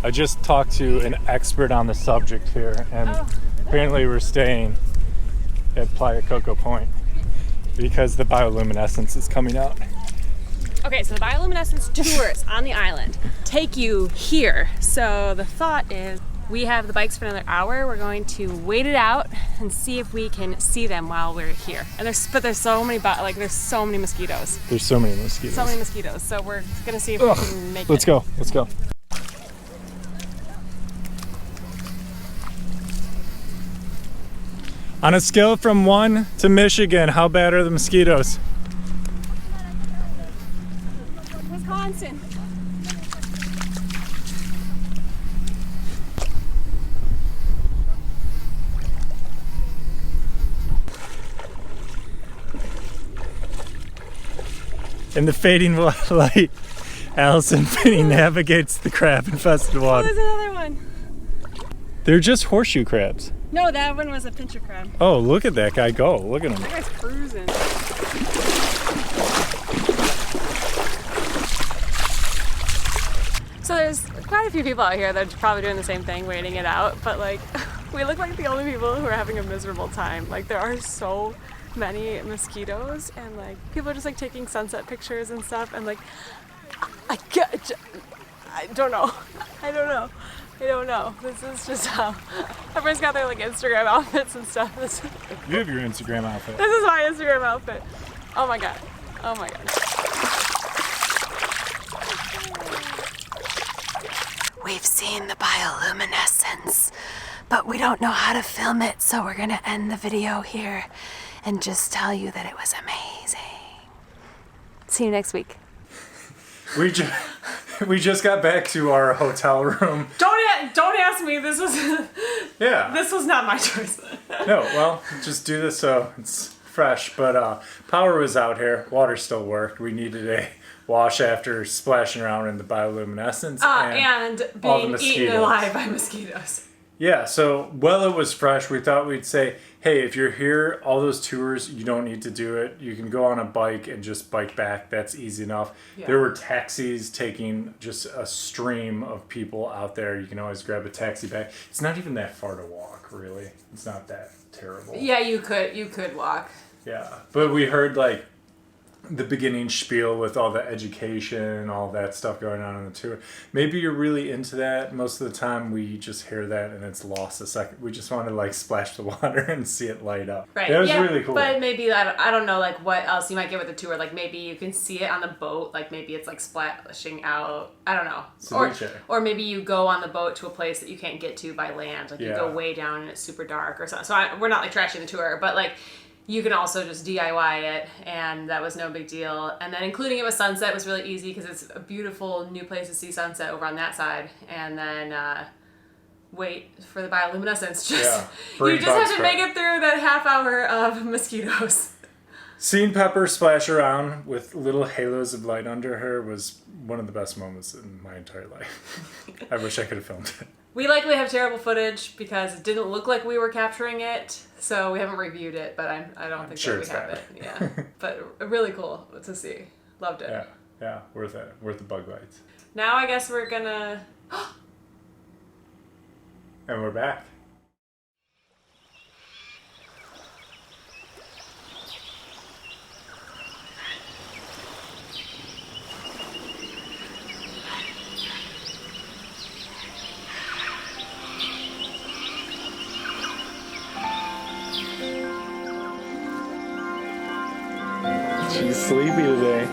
I just talked to an expert on the subject here, and apparently we're staying at Playa Coco Point because the bioluminescence is coming out. Okay, so the bioluminescence tours on the island take you here. So the thought is we have the bikes for another hour. We're going to wait it out and see if we can see them while we're here. And there's so many there's so many mosquitoes. There's so many mosquitoes. So many mosquitoes. So we're gonna see if we can make Let's it. go. Let's go. On a scale from 1 to Michigan, how bad are the mosquitoes? Wisconsin. In the fading light, Allison Finney navigates the crab-infested Oh, water. there's another one. They're just horseshoe crabs. No, that one was a pincher crab. Oh, look at that guy go. Look at him. That guy's cruising. So there's quite a few people out here that are probably doing the same thing, waiting it out, but like, we look like the only people who are having a miserable time. Like, there are so many mosquitoes, and like, people are just like taking sunset pictures and stuff, and like, I don't know. I don't know. This is just how everyone's got their like Instagram outfits and stuff. You have your Instagram outfit. This is my Instagram outfit. Oh my god. Oh my god. We've seen the bioluminescence, but we don't know how to film it, so we're gonna end the video here and just tell you that it was amazing. See you next week. We just got back to our hotel room. Don't ask me. This was Yeah. this was not my choice. No, well, just do this so it's fresh. But power was out here. Water still worked. We needed a wash after splashing around in the bioluminescence And all the being mosquitoes. eaten alive by mosquitoes. Yeah, so while it was fresh, we thought we'd say, hey, if you're here, all those tours, you don't need to do it. You can go on a bike and just bike back. That's easy enough. Yeah. There were taxis taking just a stream of people out there. You can always grab a taxi back. It's not even that far to walk, really. It's not that terrible. Yeah, you could walk. Yeah, but we heard like the beginning spiel with all the education and all that stuff going on the tour. Maybe you're really into that. Most of the time we just hear that and it's lost a second. We just want to like splash the water and see it light up. Right. That was really cool. But maybe I don't know like what else you might get with the tour. Like maybe you can see it on the boat. Like maybe it's like splashing out. I don't know. Or maybe you go on the boat to a place that you can't get to by land. Like you go way down and it's super dark or something. So we're not like trashing the tour, but like you can also just DIY it, and that was no big deal. And then including it with sunset was really easy because it's a beautiful new place to see sunset over on that side. And then wait for the bioluminescence. You just have to make it through that half hour of mosquitoes. Seeing Pepper splash around with little halos of light under her was one of the best moments in my entire life. I wish I could have filmed it. We likely have terrible footage because it didn't look like we were capturing it, so we haven't reviewed it, but I don't think that we have it. Yeah, but really cool to see. Loved it. Yeah, worth it. Worth the bug bites. Now I guess we're gonna... And we're back. She's sleepy today.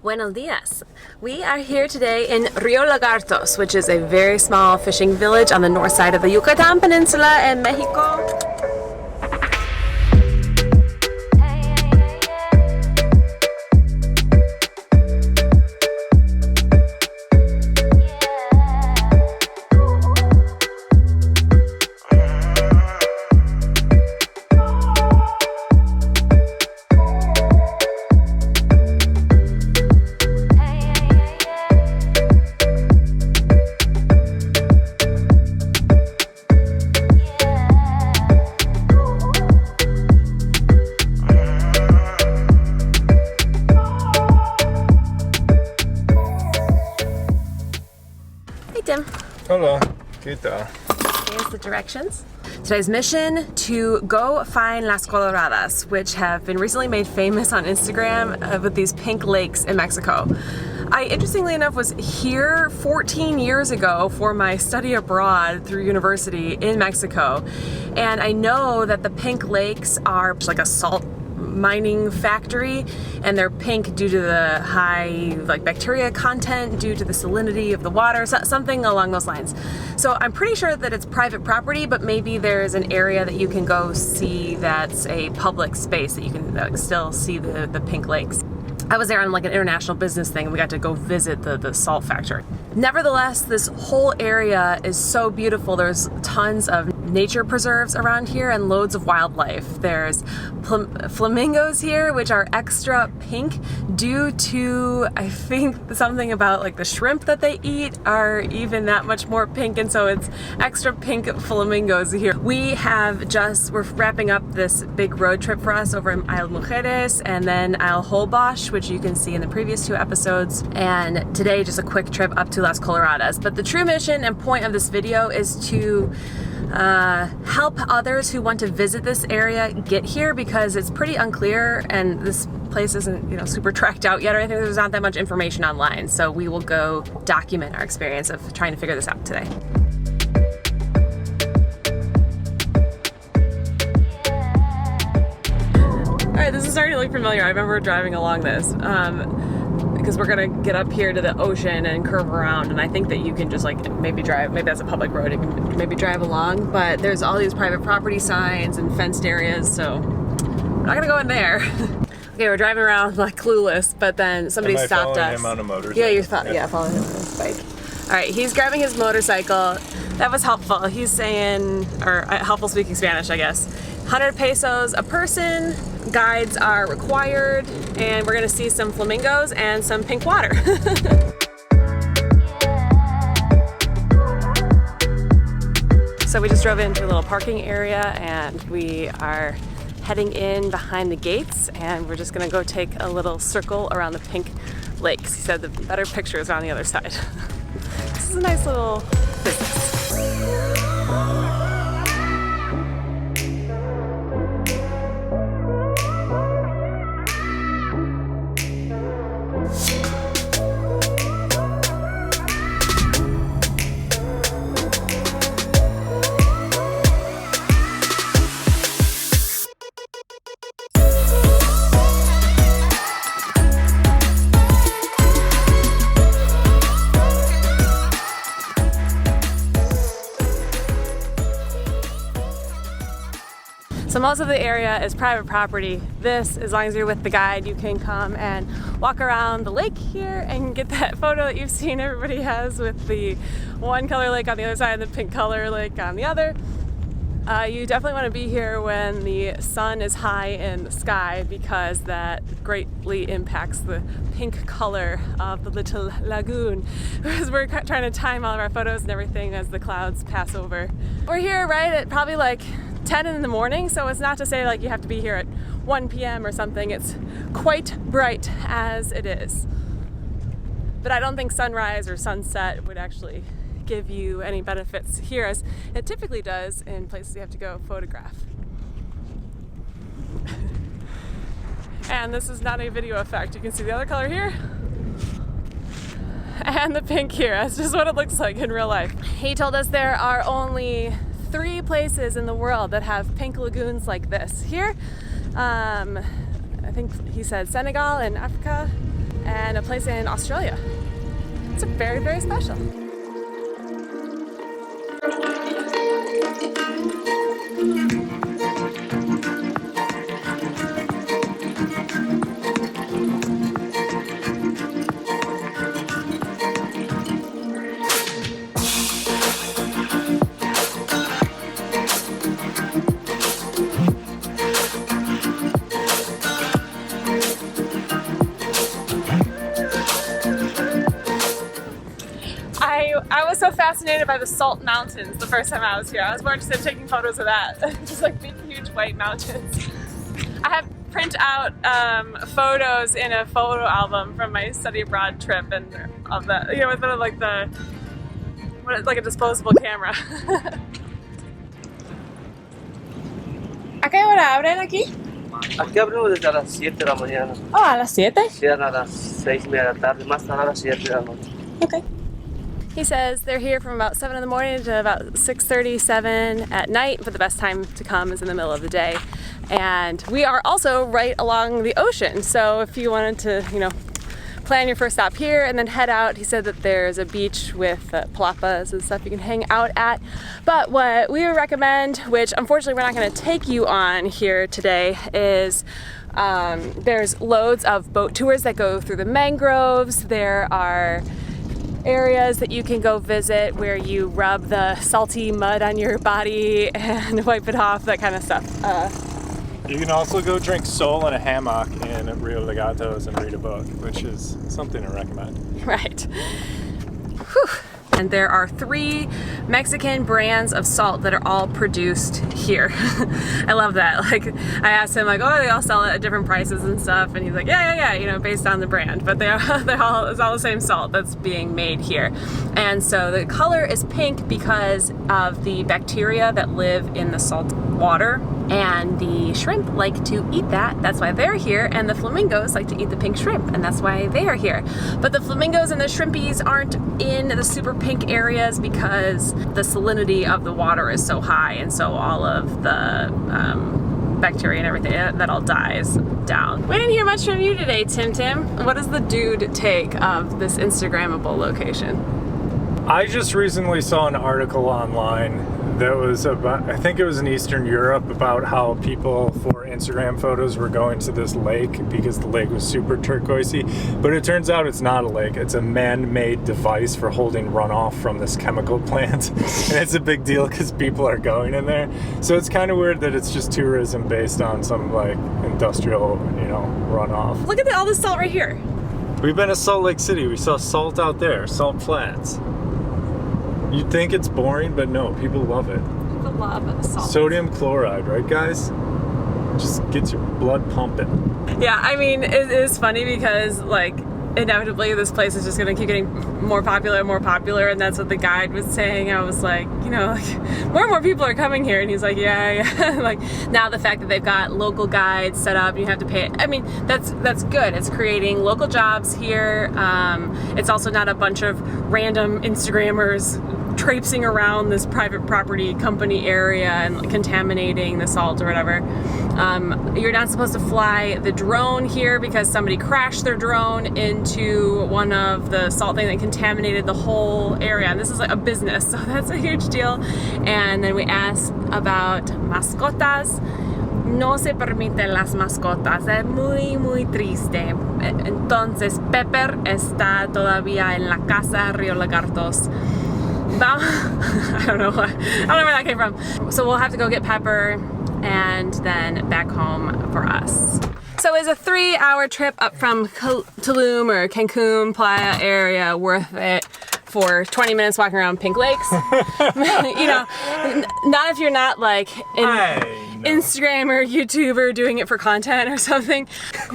Buenos dias. We are here today in Rio Lagartos, which is a very small fishing village on the north side of the Yucatan Peninsula in Mexico. Hello. ¿Qué tal? Here's the directions. Today's mission: to go find Las Coloradas, which have been recently made famous on Instagram with these pink lakes in Mexico. I, interestingly enough, was here 14 years ago for my study abroad through university in Mexico. And I know that the pink lakes are like a salt mining factory, and they're pink due to the high bacteria content, due to the salinity of the water, something along those lines. So I'm pretty sure that it's private property, but maybe there's an area that you can go see that's a public space that you can still see the pink lakes. I was there on like an international business thing, and we got to go visit the salt factory. Nevertheless, this whole area is so beautiful. There's tons of nature preserves around here and loads of wildlife. There's flamingos here, which are extra pink due to, I think, something about like the shrimp that they eat are even that much more pink, and so it's extra pink flamingos here. We're wrapping up this big road trip for us over in Isla Mujeres and then Isla Holbox, which you can see in the previous 2 episodes, and today just a quick trip up to Las Coloradas. But the true mission and point of this video is to help others who want to visit this area get here, because it's pretty unclear and this place isn't super tracked out yet or anything. There's not that much information online, so we will go document our experience of trying to figure this out today. Alright, this is starting to look familiar. I remember driving along this because we're gonna get up here to the ocean and curve around, and I think that you can just maybe that's a public road, you can maybe drive along, but there's all these private property signs and fenced areas, so I'm not gonna go in there. Okay, we're driving around like clueless, but then somebody stopped us. Him on a motorcycle? Yeah, following him on his bike. Alright, he's grabbing his motorcycle. That was helpful. He's saying, or helpful speaking Spanish, I guess. 100 pesos a person. Guides are required, and we're gonna see some flamingos and some pink water. So we just drove into a little parking area, and we are heading in behind the gates, and we're just gonna go take a little circle around the pink lakes. He said the better pictures are on the other side. This is a nice little business. So most of the area is private property. This, as long as you're with the guide, you can come and walk around the lake here and get that photo that you've seen everybody has with the one color lake on the other side and the pink color lake on the other. You definitely want to be here when the sun is high in the sky, because that greatly impacts the pink color of the little lagoon. Because we're trying to time all of our photos and everything as the clouds pass over. We're here right at probably like 10 in the morning, so it's not to say like you have to be here at 1 p.m. or something. It's quite bright as it is. But I don't think sunrise or sunset would actually give you any benefits here as it typically does in places you have to go photograph. And this is not a video effect. You can see the other color here and the pink here. That's just what it looks like in real life. He told us there are only 3 places in the world that have pink lagoons like this. Here, I think he said Senegal in Africa, and a place in Australia. It's very, very special. I was so fascinated by the Salt Mountains the first time I was here. I was more interested in taking photos of that. Just like big, huge white mountains. I have print out photos in a photo album from my study abroad trip, and of that, you know, with like the, like a disposable camera. ¿A qué hora abren aquí? Aquí abrimos desde las 7 de la mañana. Oh, ¿a las 7? Cierran a las 6:30 de la tarde, más tarde a las 7 de la noche. Okay. He says they're here from about 7 in the morning to about 6:30, 7 at night, but the best time to come is in the middle of the day. And we are also right along the ocean, so if you wanted to, you know, plan your first stop here and then head out, he said that there's a beach with palapas and stuff you can hang out at. But what we would recommend, which unfortunately we're not going to take you on here today, is there's loads of boat tours that go through the mangroves. There are areas that you can go visit where you rub the salty mud on your body and wipe it off, that kind of stuff. You can also go drink Sol in a hammock in Rio Lagartos and read a book, which is something to recommend. Right. Whew. And there are 3 Mexican brands of salt that are all produced here. I love that. Like, I asked him, like, oh, they all sell it at different prices and stuff, and he's like, yeah, you know, based on the brand. But it's all the same salt that's being made here. And so the color is pink because of the bacteria that live in the salt water, and the shrimp like to eat that. That's why they're here, and the flamingos like to eat the pink shrimp, and that's why they are here. But the flamingos and the shrimpies aren't in the super pink areas because the salinity of the water is so high, and so all of the bacteria and everything, that all dies down. We didn't hear much from you today, Tim. What does the dude take of this Instagrammable location? I just recently saw an article online that was about, I think it was in Eastern Europe, about how people for Instagram photos were going to this lake because the lake was super turquoisey. But it turns out it's not a lake. It's a man-made device for holding runoff from this chemical plant. And it's a big deal because people are going in there. So it's kind of weird that it's just tourism based on some like industrial, you know, runoff. Look at all this salt right here. We've been to Salt Lake City. We saw salt out there, Salt Flats. You'd think it's boring, but no, people love it. People love salt. Sodium chloride, right guys? Just gets your blood pumping. Yeah, I mean, it is funny because, like, inevitably this place is just gonna keep getting more popular, and that's what the guide was saying. I was like, you know, like, more and more people are coming here, and he's like, yeah. Like, now the fact that they've got local guides set up, you have to pay, I mean, that's good. It's creating local jobs here. It's also not a bunch of random Instagrammers traipsing around this private property company area and contaminating the salt or whatever. You're not supposed to fly the drone here because somebody crashed their drone into one of the salt thing that contaminated the whole area, and this is like a business, so that's a huge deal. And then we asked about mascotas. No se permiten las mascotas, es muy triste. Entonces Pepper está todavía en la casa Rio Lagartos. I don't know where that came from. So we'll have to go get Pepper and then back home for us. So is a 3-hour trip up from Tulum or Cancun, Playa area worth it for 20 minutes walking around Pink Lakes? You know, not if you're not like an Instagrammer, YouTuber doing it for content or something.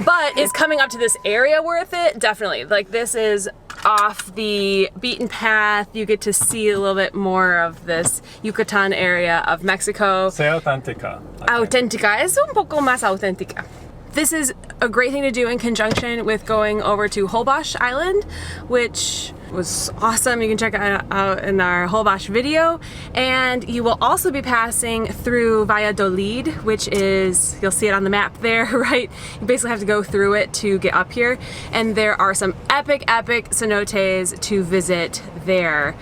But is coming up to this area worth it? Definitely. Like, this is off the beaten path. You get to see a little bit more of this Yucatan area of Mexico. Say auténtica. Auténtica. Es un poco más auténtica. This is a great thing to do in conjunction with going over to Holbox Island, which was awesome. You can check it out in our Holbox video. And you will also be passing through Valladolid, which is, you'll see it on the map there, right? You basically have to go through it to get up here. And there are some epic cenotes to visit there.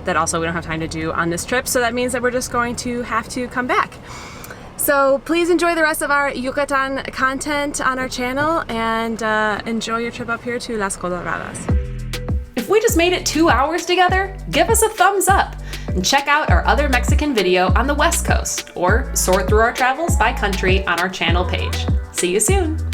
That also we don't have time to do on this trip, so that means that we're just going to have to come back. So please enjoy the rest of our Yucatan content on our channel and enjoy your trip up here to Las Coloradas. If we just made it 2 hours together, give us a thumbs up and check out our other Mexican video on the West Coast or sort through our travels by country on our channel page. See you soon.